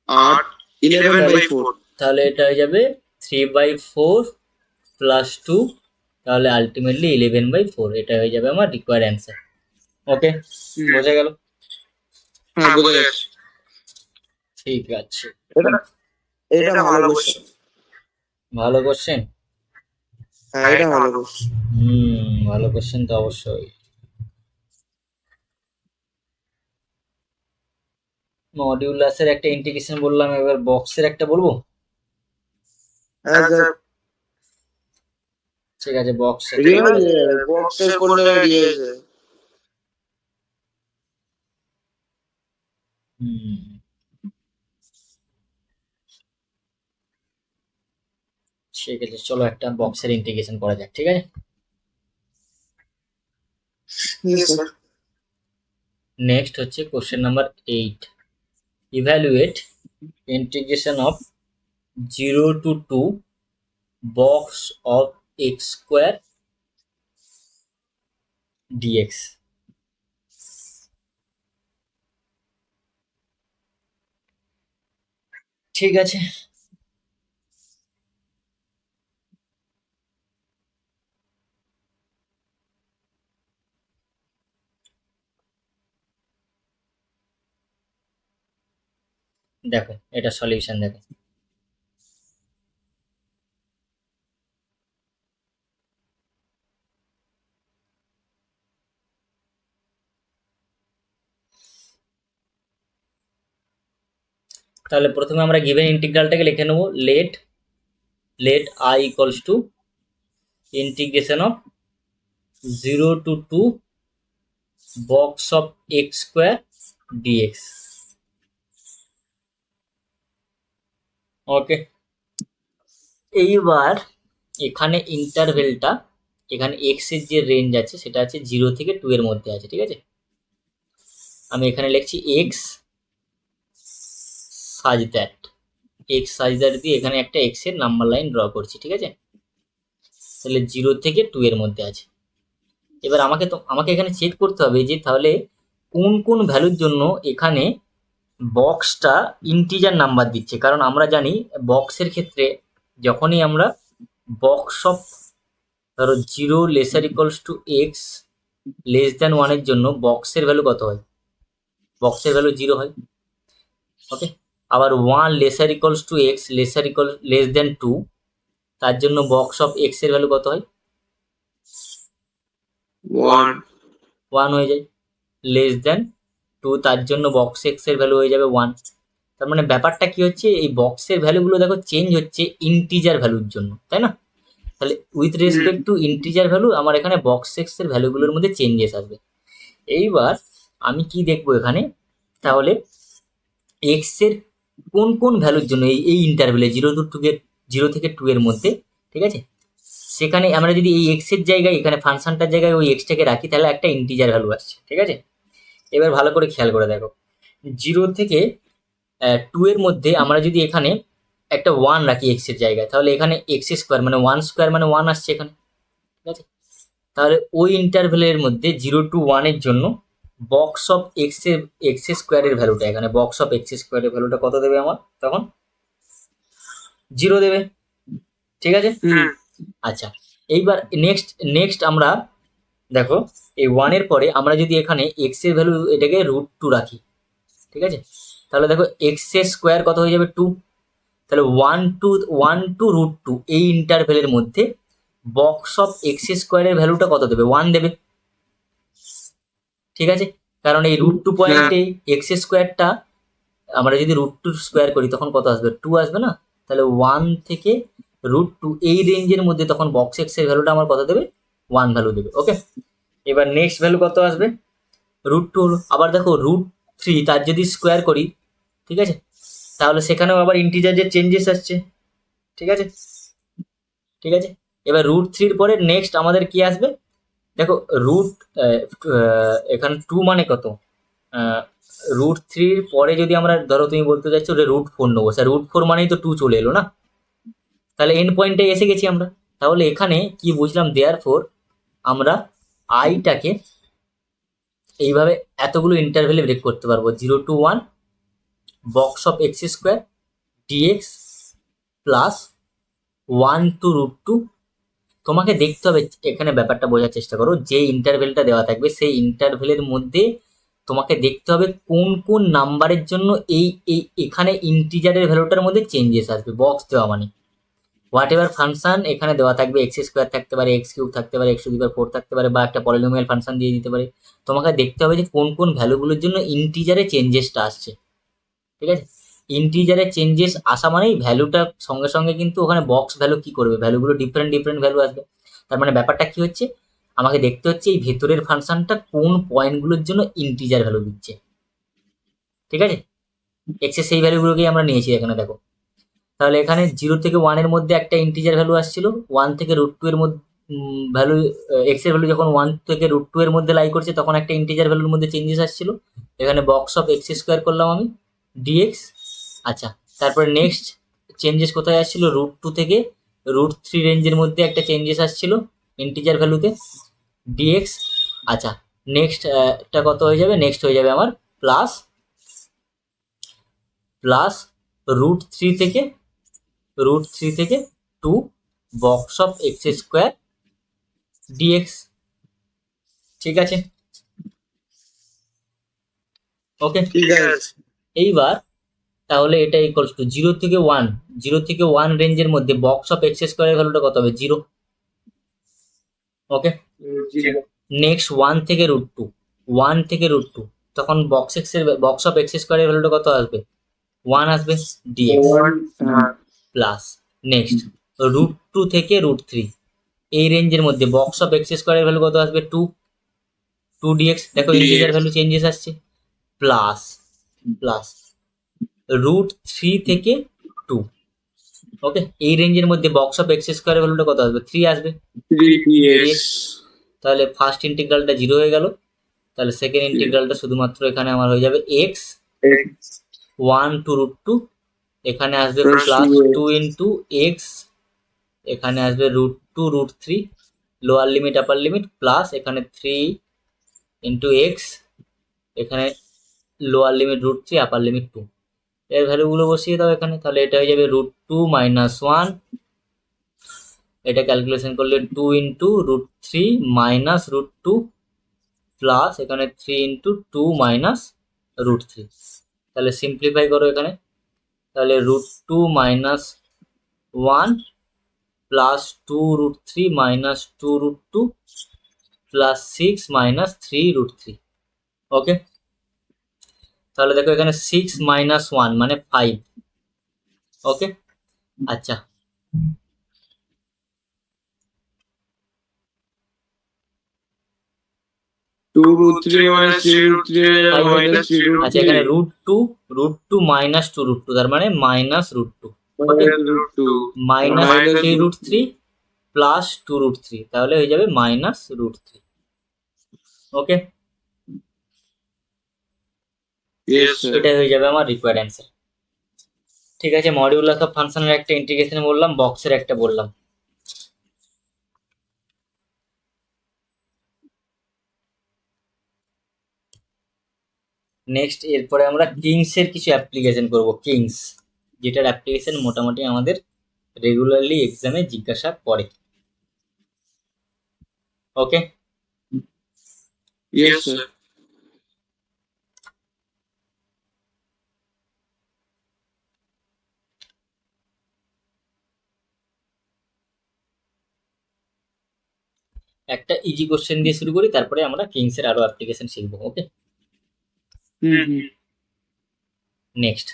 [SPEAKER 2] 8 11/4
[SPEAKER 1] তাহলে এটা হয়ে যাবে 3/4 প্লাস 2, তাহলে আলটিমেটলি 11/4, এটা হয়ে যাবে আমার রিকোয়ার্ড অ্যান্সার। ওকে, বোঝা গেল,
[SPEAKER 2] হ্যাঁ বোঝা যাচ্ছে।
[SPEAKER 1] ঠিক আছে,
[SPEAKER 2] এটা ভালো কোশ্চেন,
[SPEAKER 1] ভালো কোশ্চেন,
[SPEAKER 2] হ্যাঁ এটা ভালো কোশ্চেন।
[SPEAKER 1] ভালো কোশ্চেন তো অবশ্যই। মডিউলাসের একটা ইন্টিগ্রেশন বললাম, এবার বক্সের একটা বলবো,
[SPEAKER 2] হ্যাঁ স্যার
[SPEAKER 1] ঠিক আছে, বক্স
[SPEAKER 2] বক্সের করলে দিয়েছে।
[SPEAKER 1] ঠিক আছে, চলো একটা বক্সের ইন্টিগ্রেশন করা যাক, ঠিক আছে। নেক্সট হচ্ছে question number 8, evaluate integration of 0 to 2 box of x square dx। ঠিক আছে, দেখো এটা সলিউশন দেখো। তাহলে প্রথমে আমরা গিভেন ইন্টিগ্রালটাকে লিখে নেব, let I equals to integration of 0 to 2 box of x square dx। Okay, এইবার এখানে ইন্টারভেলটা, এখানে এক্স এর যে রেঞ্জ আছে সেটা আছে 0 থেকে 2 এর মধ্যে আছে, ঠিক আছে। আমি এখানে লিখছি এক্স সাজ দ্যাট, দিয়ে এখানে একটা এক্স এর নাম্বার লাইন ড্র করছি, ঠিক আছে। তাহলে 0 থেকে 2 এর মধ্যে আছে। এবার আমাকে এখানে চেক করতে হবে যে তাহলে কোন কোন ভ্যালুর জন্য এখানে বক্সটা ইন্টিজার নাম্বার দিচ্ছে, কারণ আমরা জানি বক্সের ক্ষেত্রে যখনই আমরা বক্স অফ ধরো 0 lesser equals to x less than 1 এর জন্য বক্সের ভ্যালু কত হয়? বক্সের ভ্যালু 0 হয়। ওকে, আবার 1 lesser equals to x less than 2, তার জন্য বক্স অফ এক্স এর ভ্যালু কত হয়? 1 হয়ে যায়। লেস দ্যান 2, তার জন্য বক্স এক্স এর ভ্যালু হয়ে যাবে 1। তার মানে ব্যাপারটা কি হচ্ছে, এই বক্সের ভ্যালুগুলো দেখো চেঞ্জ হচ্ছে ইন্টিজার ভ্যালুর জন্য, তাই না? তাহলে with respect to integer value আমার এখানে বক্স এক্স এর ভ্যালুগুলোর মধ্যে চেঞ্জেস আসবে। এইবার আমি কি দেখবো এখানে, তাহলে এক্স এর কোন কোন ভ্যালুর জন্য এই ইন্টারভেলে 0 থেকে 2 এর মধ্যে, ঠিক আছে, সেখানে আমরা যদি এই এক্স এর জায়গায় এখানে ফাংশনটার জায়গায় ওই এক্সটাকে রাখি তাহলে একটা ইন্টিজার ভ্যালু আসছে, ঠিক আছে। এবার ভালো করে খেয়াল করে দেখো, 0 থেকে 2 এর মধ্যে আমরা যদি এখানে একটা 1 রাখি এক্স এর জায়গায়, তাহলে এখানে এক্স স্কোয়ার মানে 1 স্কোয়ার মানে 1 আসছে এখানে, ঠিক আছে। তাহলে ওই ইন্টারভেলের মধ্যে 0 to 1 এর জন্য বক্স অফ এক্স স্কোয়ারের ভ্যালুটা, এখানে বক্স অফ এক্স স্কোয়ারের ভ্যালুটা কত দেবে আমার তখন? 0 দেবে, ঠিক আছে। আচ্ছা, এইবার নেক্সট আমরা দেখো এই 1 এর পরে আমরা যদি এখানে এক্স এর ভ্যালু এটাকে √2 রাখি, ঠিক আছে, তাহলে দেখো এক্স এর স্কোয়ার কত হয়ে যাবে? 2। তাহলে 1 to √2 এই ইন্টারভেলের মধ্যে বক্স অফ এক্স স্কোয়ারের ভ্যালুটা কত দেবে? 1 দেবে, ঠিক আছে। কারণ এই √2 পয়েন্টে এক্স স্কোয়ারটা আমরা যদি √2 স্কোয়ার করি তখন কত আসবে? 2 আসবে না। তাহলে 1 থেকে √2 এই রেঞ্জের মধ্যে তখন বক্স এক্স এর ভ্যালুটা আমার কত দেবে? 1 ভ্যালু দেবে। ওকে, এবার নেক্সট ভ্যালু কত আসবে? √2 হলো। আবার দেখো √3 তার যদি স্কোয়ার করি, ঠিক আছে, তাহলে সেখানেও আবার ইন্টিজারের চেঞ্জেস আসছে, ঠিক আছে। এবার √3 পরে নেক্সট আমাদের কি আসবে? দেখো এখানে 2 মানে কত? √3 পরে যদি আমরা ধরো তুমি বলতে চাইছো √4 নেবো, স্যার √4 মানেই তো 2 চলে এলো না, তাহলে এন্ড পয়েন্টে এসে গেছি আমরা। তাহলে এখানে কি বুঝলাম? দেয়ারফর আমরা আইটাকে এইভাবে এতগুলো ইন্টারভেলে ব্রেক করতে পারবো, 0 to 1 box of x square dx plus 1 to √2। তোমাকে দেখতে হবে, এখানে ব্যাপারটা বোঝার চেষ্টা করো, যে ইন্টারভেলটা দেওয়া থাকবে সেই ইন্টারভেলের মধ্যে তোমাকে দেখতে হবে কোন কোন নাম্বারের জন্য এখানে ইন্টিজারের ভ্যালুটার মধ্যে চেঞ্জেস আসবে। বক্স দেওয়া মানে হোয়াট এভার ফাংশন এখানে দেওয়া থাকবে, এক্স স্কোয়ার থাকতে পারে, এক্স কিউব থাকতে পারে, x⁴ থাকতে পারে, বা একটা পলিনোমিয়াল ফাংশন দিয়ে দিতে পারে। তোমাকে দেখতে হবে যে কোন কোন ভ্যালুগুলোর জন্য ইন্টিজারে চেঞ্জেসটা আসছে, ঠিক আছে। ইন্টিজারে চেঞ্জেস আসা মানেই ভ্যালুটা সঙ্গে সঙ্গে কিন্তু ওখানে বক্স ভ্যালু কি করবে, ভ্যালুগুলো ডিফারেন্ট ভ্যালু আসবে। তার মানে ব্যাপারটা কি হচ্ছে, আমাকে দেখতে হচ্ছে এই ভেতরের ফাংশনটা কোন পয়েন্টগুলোর জন্য ইন্টিজার ভ্যালু দিচ্ছে, ঠিক আছে। এক্সের সেই ভ্যালুগুলোকেই আমরা নিয়েছি এখানে দেখো। তাহলে এখানে 0 থেকে 1 এর মধ্যে একটা ইন্টিজার ভ্যালু আসছিল, 1 থেকে √2 এর মধ্যে ভ্যালু, এক্স এর ভ্যালু যখন 1 থেকে √2 এর মধ্যে লাই করছে তখন একটা ইন্টিজার ভ্যালুর মধ্যে চেঞ্জেস আসছিল। এখানে বক্স অফ এক্স স্কোয়ার করলাম আমি ডিএক্স, আচ্ছা, তারপরে নেক্সট চেঞ্জেস কোথায় আসছিল? √2 থেকে √3 রেঞ্জের মধ্যে একটা চেঞ্জেস আসছিল ইন্টিজার ভ্যালুতে ডিএক্স। আচ্ছা, নেক্সট টা কত হয়ে যাবে? নেক্সট হয়ে যাবে আমার প্লাস √3 থেকে √3 থেকে 2 box of x square dx. ঠিক আছে, ওকে।
[SPEAKER 2] ঠিক আছে।
[SPEAKER 1] এইবার তাহলে এটা ইকুয়ালস টু 0 থেকে 1 রেঞ্জের মধ্যে বক্স অফ এক্স স্কোয়ারের ভ্যালুটা কত হবে? 0। ওকে, নেক্সট 1 থেকে √2 তখন বক্স অফ এক্স স্কোয়ারের ভ্যালুটা কত আসবে? 1 আসবে ডিএক্স প্লাস নেক্সট √2 থেকে √3 এই রেঞ্জের মধ্যে বক্স অফ এক্স স্কোয়ারের ভ্যালু কত আসবে? 2 ডিএক্স। দেখো ইন্টিজার ভ্যালু চেঞ্জেস আসছে প্লাস √3 থেকে 2। ওকে, এই রেঞ্জের মধ্যে বক্স অফ এক্স স্কোয়ারের ভ্যালুটা কত আসবে? 3 আসবে।
[SPEAKER 2] 3dx।
[SPEAKER 1] তাহলে ফার্স্ট ইন্টিগ্রালটা 0 হয়ে গেল। তাহলে সেকেন্ড ইন্টিগ্রালটা শুধুমাত্র এখানে আমার হয়ে যাবে এক্স 1 টু √2, এখানে আসবে প্লাস 2 ইন্টু এক্স, এখানে আসবে √2 √3 lower limit upper limit plus এখানে 3 ইন্টু এক্স, এখানে লোয়ার লিমিট √3 আপার লিমিট 2। এর ভ্যালুগুলো বসিয়ে দাও এখানে, তাহলে এটা হয়ে যাবে √2 - 1, এটা ক্যালকুলেশন করলে 2 ইন্টু √3 মাইনাস √2 প্লাস এখানে 3 ইন্টু 2 মাইনাস √3। তাহলে সিম্পলিফাই করো এখানে, তাহলে √2 - 1 প্লাস 2 √3 মাইনাস 2 √2 প্লাস 6 মাইনাস 3 √3। ওকে, তাহলে দেখো এখানে 6 - 1 মানে 5। ওকে, আচ্ছা,
[SPEAKER 2] 2√3 minus 3√3 minus 3√3
[SPEAKER 1] আচ্ছা, এখানে √2 মাইনাস 2 √2 তার মানে মাইনাস √2। ওকে,
[SPEAKER 2] √2
[SPEAKER 1] মাইনাস 3 √3 প্লাস 2 √3 তাহলে হয়ে যাবে মাইনাস √3। ওকে,
[SPEAKER 2] yes sir।
[SPEAKER 1] এটাই হয়ে যাবে আমার রিকোয়ার্ড অ্যান্সার। ঠিক আছে, মডিউলাস অফ ফাংশনের একটা ইন্টিগ্রেশন বললাম, বক্সের একটা বললাম। নেক্সট এরপরে আমরা কিংস এর কিছু অ্যাপ্লিকেশন করব। কিংস, যেটার অ্যাপ্লিকেশন মোটামুটি আমাদের রেগুলারলি এক্সামে জিজ্ঞাসা করে। ওকে,
[SPEAKER 2] yes sir।
[SPEAKER 1] একটা ইজি কোশ্চেন দিয়ে শুরু করি, তারপরে আমরা কিংস এর আরো অ্যাপ্লিকেশন শিখবো। ওকে, নেক্সট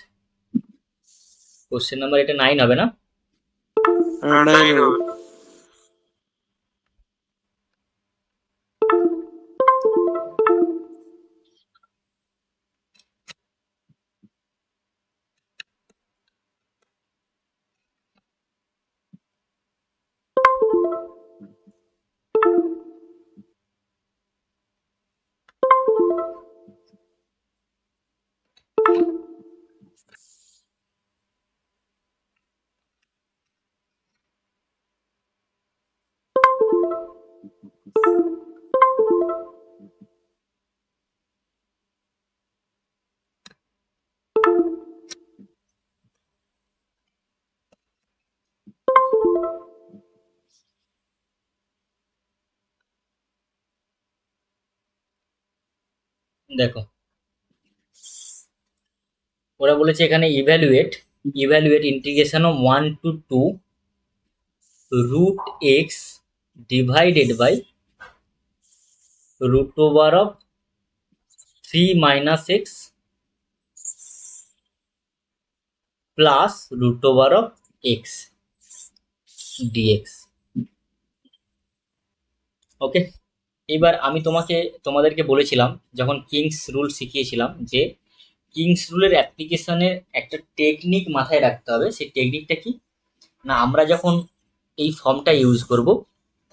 [SPEAKER 1] কোশ্চেন নাম্বার এটা 9 হবে না?
[SPEAKER 2] 9 হবে।
[SPEAKER 1] দেখো, ওরা বলেছে এখানে evaluate integration of 1 to 2 √x divided by √over of 3 minus x plus √over of x dx। ওকে, এবার আমি তোমাদেরকে বলেছিলাম যখন কিংস রুল শিখিয়েছিলাম যে কিংস রুলের অ্যাপ্লিকেশনের একটা টেকনিক মাথায় রাখতে হবে। সেই টেকনিকটা কি না, আমরা যখন এই ফর্মটা ইউজ করব,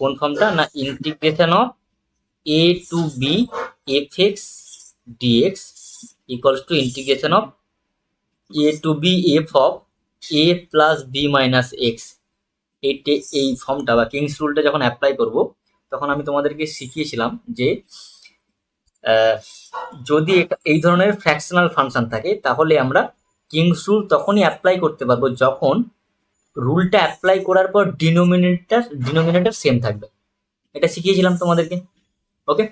[SPEAKER 1] কোন ফর্মটা না, integration of a to b fx dx equals to integration of a to b f of a plus b minus x, এই ফর্মটা বা কিংস রুলটা যখন অ্যাপ্লাই করব তখন আমি তোমাদেরকে শিখিয়েছিলাম যে আহ, যদি এই ধরনের ফ্র্যাকশনাল ফাংশন থাকে তাহলে আমরা কিংস রুল তখনই অ্যাপ্লাই করতে পারবো যখন রুলটা অ্যাপ্লাই করার পর ডিনোমিনেটর সেম থাকবে। এটা শিখিয়েছিলাম তোমাদেরকে। ওকে,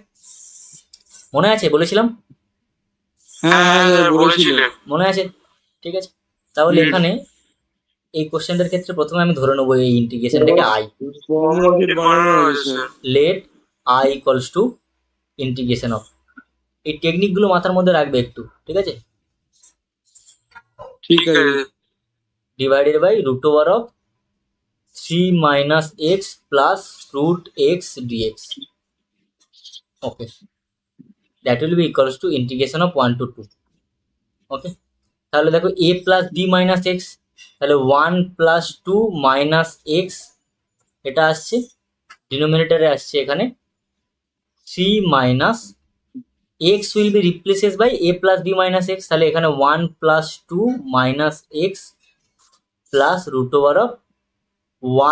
[SPEAKER 1] মনে আছে বলেছিলাম?
[SPEAKER 2] হ্যাঁ হ্যাঁ স্যার বলেছিলেন।
[SPEAKER 1] মনে আছে? ঠিক আছে, তাহলে এখানে এই কোশ্চেনটার ক্ষেত্রে প্রথমে আমি ধরে নেবো এই ইন্টিগ্রেশনটাকে আই।
[SPEAKER 2] ফর্মুলা শিট বানানো হয়েছে sir.
[SPEAKER 1] Let I equals to integration of, এই টেকনিকগুলো মাথার মধ্যে রাখবে একটু, ঠিক আছে?
[SPEAKER 2] ঠিক আছে।
[SPEAKER 1] Divided by root over of 3 minus x plus root x dx. Okay, that will be equals to integration of 1 to 2। Okay, তাহলে দেখো a plus b minus x, তাহলে 1 প্লাস 2 মাইনাস এক্স, এটা আসছে ডিনোমিনেটরে আসছে এখানে 3 minus x will be replaces by a plus b minus x, তাহলে এখানে 1 plus 2 minus x plus root over of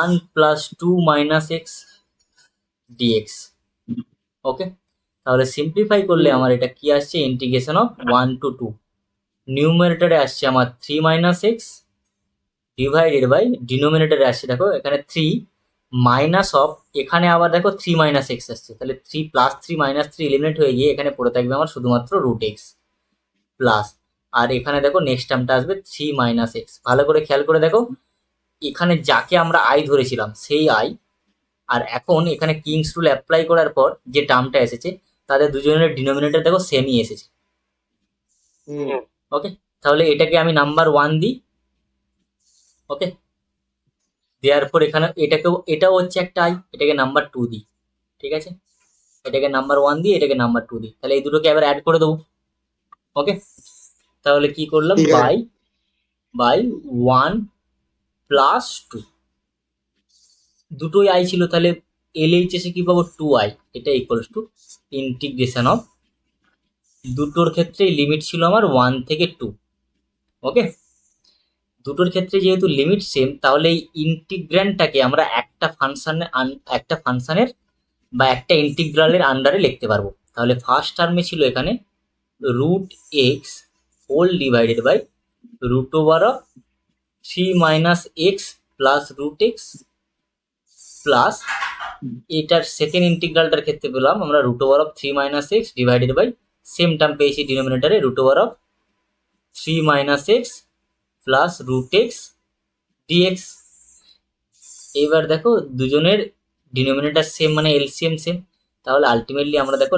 [SPEAKER 1] 1 plus 2 minus x dx. Okay, তাহলে simplify করলে আমার এটা কি আসছে, ইন্টিগ্রেশন অফ 1 টু 2, নিউমারেটরে আসছে আমার 3 মাইনাস এক্স ডিভাইডেড বাই ডিনোমিনেটরে আসছে দেখো এখানে 3 মাইনাস অফ, এখানে আবার দেখো 3 মাইনাস এক্স আসছে, তাহলে 3 প্লাস 3 মাইনাস 3 এলিমিনেট হয়ে গিয়ে এখানে পড়ে থাকবে আমার শুধুমাত্র রুট এক্স প্লাস, আর এখানে দেখো নেক্সট টার্মটা আসবে 3 মাইনাস এক্স। ভালো করে খেয়াল করে দেখো, এখানে যাকে আমরা আই ধরেছিলাম সেই আই, আর এখন এখানে কিংস রুল অ্যাপ্লাই করার পর যে টার্মটা এসেছে তাদের দুজনের ডিনোমিনেটর দেখো সেমই এসেছে। ওকে, তাহলে এটাকে আমি নাম্বার 1 দিই। ওকে, দেওয়ার পর এখানে এটাও হচ্ছে একটা আই, এটাকে নাম্বার 2 দিই। ঠিক আছে, এটাকে নাম্বার 1 দিই, এটাকে নাম্বার 2 দিই, তাহলে এই দুটোকে আবার অ্যাড করে দেবো। ওকে, তাহলে কি করলাম,
[SPEAKER 2] ঠিক আছে।
[SPEAKER 1] বাই বাই 1 প্লাস 2, দুটোই আই ছিল, তাহলে এলএইচএসে কি পাবো 2i, এটা ইকুয়ালস টু ইন্টিগ্রেশন অফ, দুটোর ক্ষেত্রেই লিমিট ছিল আমার 1 থেকে 2। ওকে, দুটোর ক্ষেত্রে যেহেতু লিমিট সেম তাহলে এই ইন্টিগ্র্যান্ডটাকে আমরা একটা ফাংশনের বা একটা ইন্টিগ্রালের আন্ডারে লিখতে পারবো। তাহলে ফার্স্ট টার্মে ছিল এখানে root x whole divided by root over of 3 minus x plus root x plus, এটার সেকেন্ড ইন্টিগ্রালটার ক্ষেত্রে পেলাম আমরা root over of 3 minus x divided by same term পেয়েছি ডিনোমিনেটারে root over of 3 minus x plus root x dx. এইবার দেখো দুজনের ডিনোমিনেটার সেম মানে এলসিএম সেম, তাহলে আলটিমেটলি আমরা দেখো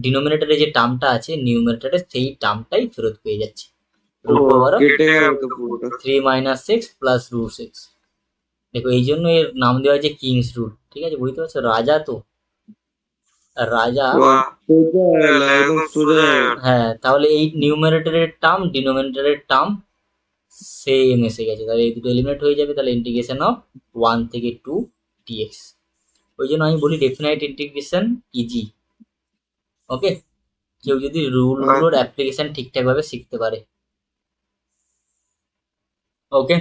[SPEAKER 1] ডিনোমিনেটারে যে টার্মটা আছে নিউমারেটারে সেই টার্মটাই ফেরত পেয়ে যাচ্ছি, রুট ওভার অফ
[SPEAKER 2] কেটে গেল তো পুরোটা।
[SPEAKER 1] 3 minus x plus root x. দেখো এই জন্য এর নাম দেওয়া হয়েছে কিংস রুল। ঠিক আছে, বুঝতে পারছো, রাজা তো রাজা।
[SPEAKER 2] বাহ, সোজা গেল, একদম সোজা গেল।
[SPEAKER 1] হ্যাঁ, তাহলে এই নিউমারেটরের টার্ম ডিনোমিনেটরের টার্ম সেম এসে গেছে, তাহলে এই দুটো এলিমিনেট হয়ে যাবে, তাহলে ইন্টিগ্রেশন অফ 1 থেকে 2 ডিএক্স। ওই জন্য আমি বলি ডেফিনাইট ইন্টিগ্রেশন ইজি। ওকে, কেউ যদি রুলগুলোর অ্যাপ্লিকেশন ঠিকঠাকভাবে শিখতে পারে। ওকে,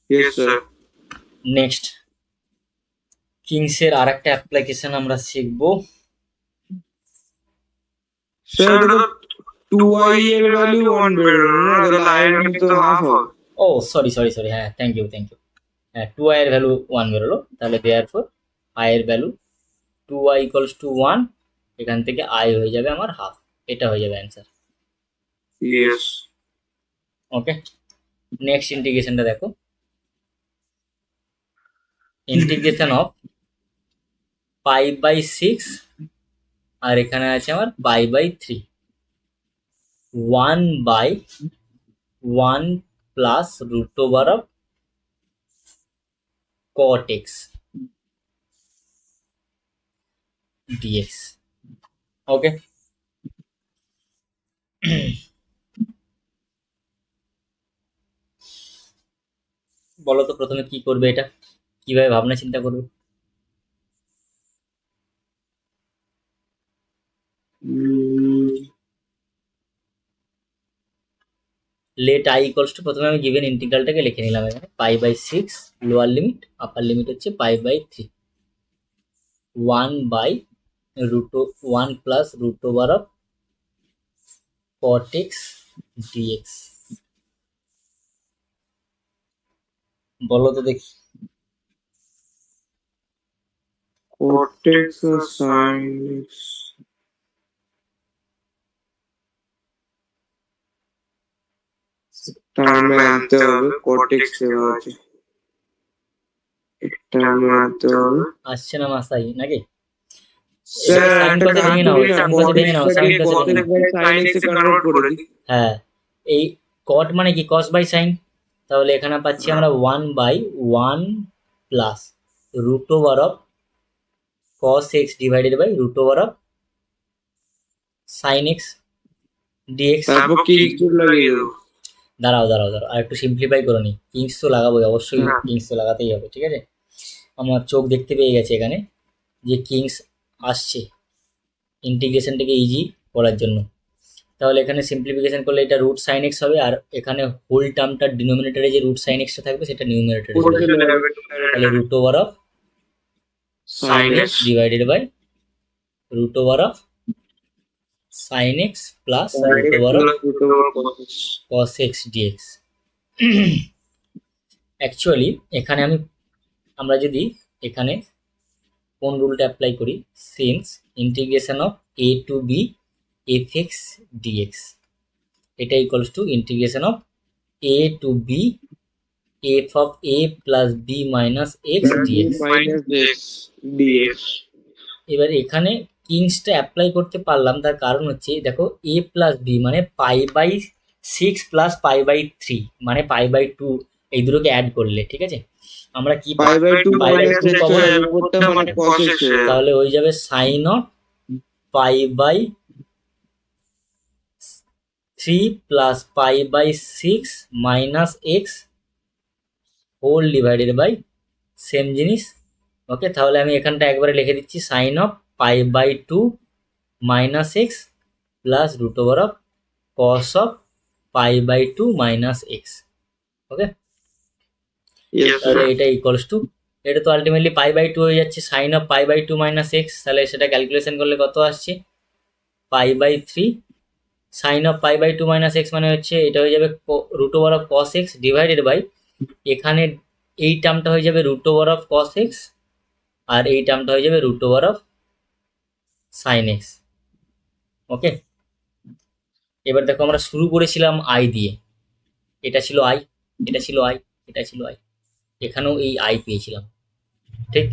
[SPEAKER 2] ইয়েস স্যার।
[SPEAKER 1] নেক্সট কিংসের আর একটা অ্যাপ্লিকেশন আমরা শিখবো।
[SPEAKER 2] স্যার এটা তো 2i এর ভ্যালু 1 বেরোলো না, তাহলে i এর ভ্যালু তো হাফ হবে।
[SPEAKER 1] ও সরি সরি সরি, হ্যাঁ থ্যাংক ইউ থ্যাংক ইউ, হ্যাঁ 2i এর ভ্যালু 1 বেরোলো, তাহলে দেয়ার ফর i এর ভ্যালু 2i ইকুয়ালস টু 1, এখান থেকে i হয়ে যাবে আমার হাফ, এটা হয়ে যাবে অ্যান্সার।
[SPEAKER 2] ইয়েস।
[SPEAKER 1] ওকে, নেক্সট ইন্টিগ্রেশনটা দেখো, ইন্টিগ্রেশন অফ পাই বাই 6, আর এখানে আছে আমার pi by 3, 1 by 1 plus root over of cot x dx। Okay, বলো তো প্রথমে কি করবে, এটা কিভাবে ভাবনা চিন্তা করবে? লেট আই ইকুয়ালস টু, প্রথমে আমি গিভেন ইন্টিগ্রালটাকে লিখে নিলাম এখানে, pi by 6 lower limit, upper limit হচ্ছে pi by 3, 1 by root 1 plus root over of cot x dx। বলো তো দেখি।
[SPEAKER 2] cortex or sin x টার্মে আনতে হবে, cortex দেওয়া আছে, টার্মে আনতে হবে।
[SPEAKER 1] আসছে না মাসাই নাকি?
[SPEAKER 2] স্যার
[SPEAKER 1] sin
[SPEAKER 2] একটা
[SPEAKER 1] cos এ
[SPEAKER 2] কাজ
[SPEAKER 1] ভেঙে নাও,
[SPEAKER 2] করি না,
[SPEAKER 1] sin cos এ ভেঙে নাও, sin
[SPEAKER 2] cortex
[SPEAKER 1] cos এ ভেঙে নাও।
[SPEAKER 2] বাই sin x এ কনভার্ট করে দিই।
[SPEAKER 1] হ্যাঁ, এই cot মানে কি cos বাই sin, তাহলে এখানে পাচ্ছি আমরা 1 by 1 plus root over of cos x divided by root over of sin x dx।
[SPEAKER 2] তারপর কি ইনপুট লাগিয়ে দেবো?
[SPEAKER 1] দাঁড়াও দাঁড়াও দাঁড়াও, আর একটু সিম্পলিফাই করে নিই। কিংস তো লাগাবোই, অবশ্যই
[SPEAKER 2] হ্যাঁ।
[SPEAKER 1] কিংস তো লাগাতেই হবে, ঠিক আছে। আমার চোখ দেখতে পেয়ে গেছে এখানে যে কিংস আসছে ইন্টিগ্রেশনটাকে ইজি করার জন্য। তাহলে এখানে সিম্পলিফিকেশন করলে এটা রুট সাইন এক্স হবে, আর এখানে হোল টার্মটার ডিনোমিনেটরে যে রুট সাইন এক্সটা থাকবে সেটা নিউমিনেটরে চলে যাবে। তাহলে root over of sine x divided by root over of sine x plus root over of cos x dx। Actually এখানে আমরা যদি এখানে কোন রুলটা অ্যাপ্লাই করি, since integration of a to b fx dx, এটা equals to integration of a to b f of a plus b minus x dx। এবার এখানে কিংসটা অ্যাপ্লাই করতে পারলাম, তার কারণ হচ্ছে দেখো a প্লাস b মানে pi by 6 plus pi by 3 মানে পাই বাই 2, এই দুটোকে অ্যাড করলে, ঠিক আছে, আমরা কি
[SPEAKER 2] pi by 2
[SPEAKER 1] pi by
[SPEAKER 2] minus
[SPEAKER 1] 2 পাবো,
[SPEAKER 2] উপরটা মানে cos x হয়ে যাবে।
[SPEAKER 1] তাহলে হয়ে যাবে sine of pi by 3 plus pi by 6 minus x whole divided by same জিনিস। ওকে, তাহলে আমি এখানটা একবারে লিখে দিচ্ছি sine of pi by 2 minus x plus root over of cos of pi by 2 minus x. Okay, তাহলে এটা equals two, এটা তো আলটিমেটলি পাই বাই 2 হয়ে যাচ্ছে, sine of pi by 2 minus x, তাহলে সেটা ক্যালকুলেশন করলে কত আসছে, pi by 3 sine of pi by 2 minus x মানে হচ্ছে এটা হয়ে যাবে root over of cos x divided by, এখানে এই টার্মটা হয়ে যাবে root over of cos x, আর এই টার্মটা হয়ে যাবে root over of sine x. Okay, এবার দেখো আমরা শুরু করেছিলাম আই দিয়ে, এটা ছিল আই, এটা ছিল আই, এটা ছিল আই, এখানেও এই আই পেয়েছিলাম, ঠিক,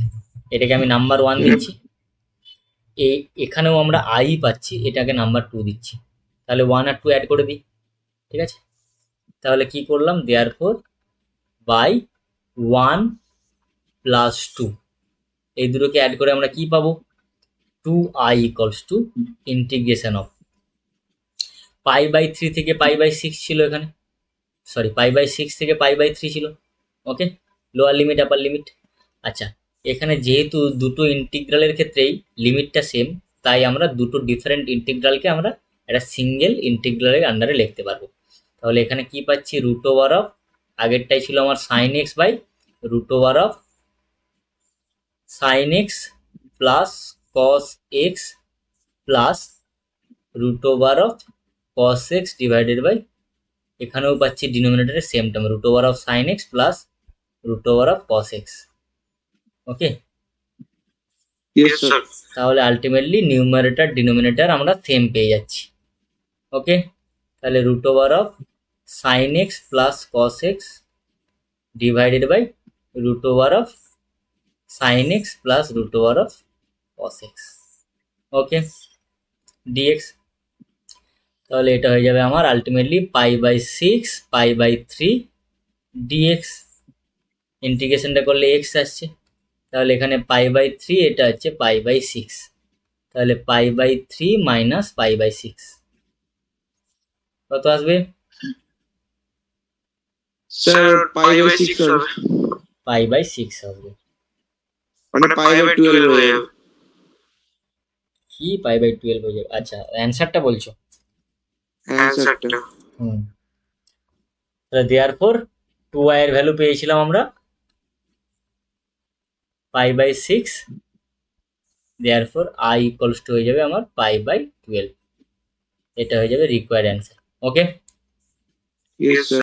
[SPEAKER 1] এটাকে আমি নাম্বার 1 দিচ্ছি, এখানেও আমরা আই পাচ্ছি, এটাকে নাম্বার 2 দিচ্ছি, তাহলে 1 আর 2 অ্যাড করে দিই, ঠিক আছে। তাহলে কি করলাম, দেয়ারফোর বাই 1 প্লাস 2, এই দুটোকে অ্যাড করে আমরা কি পাবো, 2i equals to integration of pi by 3 থেকে পাই বাই 6 ছিল এখানে, সরি পাই বাই 6 থেকে পাই বাই 3 ছিল। ওকে, লোয়ার লিমিট আপার লিমিট। আচ্ছা, এখানে যেহেতু দুটো ইন্টিগ্রালের ক্ষেত্রেই লিমিটটা সেম, তাই আমরা দুটো ডিফারেন্ট ইন্টিগ্রালকে আমরা একটা সিঙ্গেল ইন্টিগ্রালের আন্ডারে লিখতে পারবো। তাহলে এখানে কি পাচ্ছি, রুট ওভার অফ, আগেরটাই ছিল আমার sine x by root over of sine x plus cos x plus root over of cos x divided by, এখানেও পাচ্ছি ডিনোমিনেটরে same term root over of sine x plus root over of cos x. Okay, তাহলে ultimately numerator denominator আমরা same পেয়ে যাচ্ছি। Okay, তাহলে root over of sine x plus cos x divided by root over of sine x plus root over of cos x. Okay, dx, তাহলে এটা হয়ে যাবে আমার ultimately pi by 6 pi by 3 dx, ইন্টিগ্রেশনটা করলে এক্স আসছে, তাহলে এখানে পাই বাই 3, এটা হচ্ছে পাই বাই 6, তাহলে pi by 3 minus pi by 6 কত আসবে,
[SPEAKER 2] স্যার পাই বাই 6 হবে,
[SPEAKER 1] পাই বাই 6 আসবে।
[SPEAKER 2] মানে পাই বাই 12 হয়ে যাবে।
[SPEAKER 1] কি পাই বাই 12 হয়ে যাবে? আচ্ছা, অ্যান্সারটা বলছো?
[SPEAKER 2] অ্যানসারটা
[SPEAKER 1] হুম, তাহলে দেয়ারফর 2i এর ভ্যালু পেয়েছিলাম আমরা π/6, দেয়ারফর i ইকুয়ালস টু হয়ে যাবে আমার π/12। এটা হয়ে যাবে রিকোয়ার্ড অ্যান্সার। ওকে।
[SPEAKER 2] Yes, sir.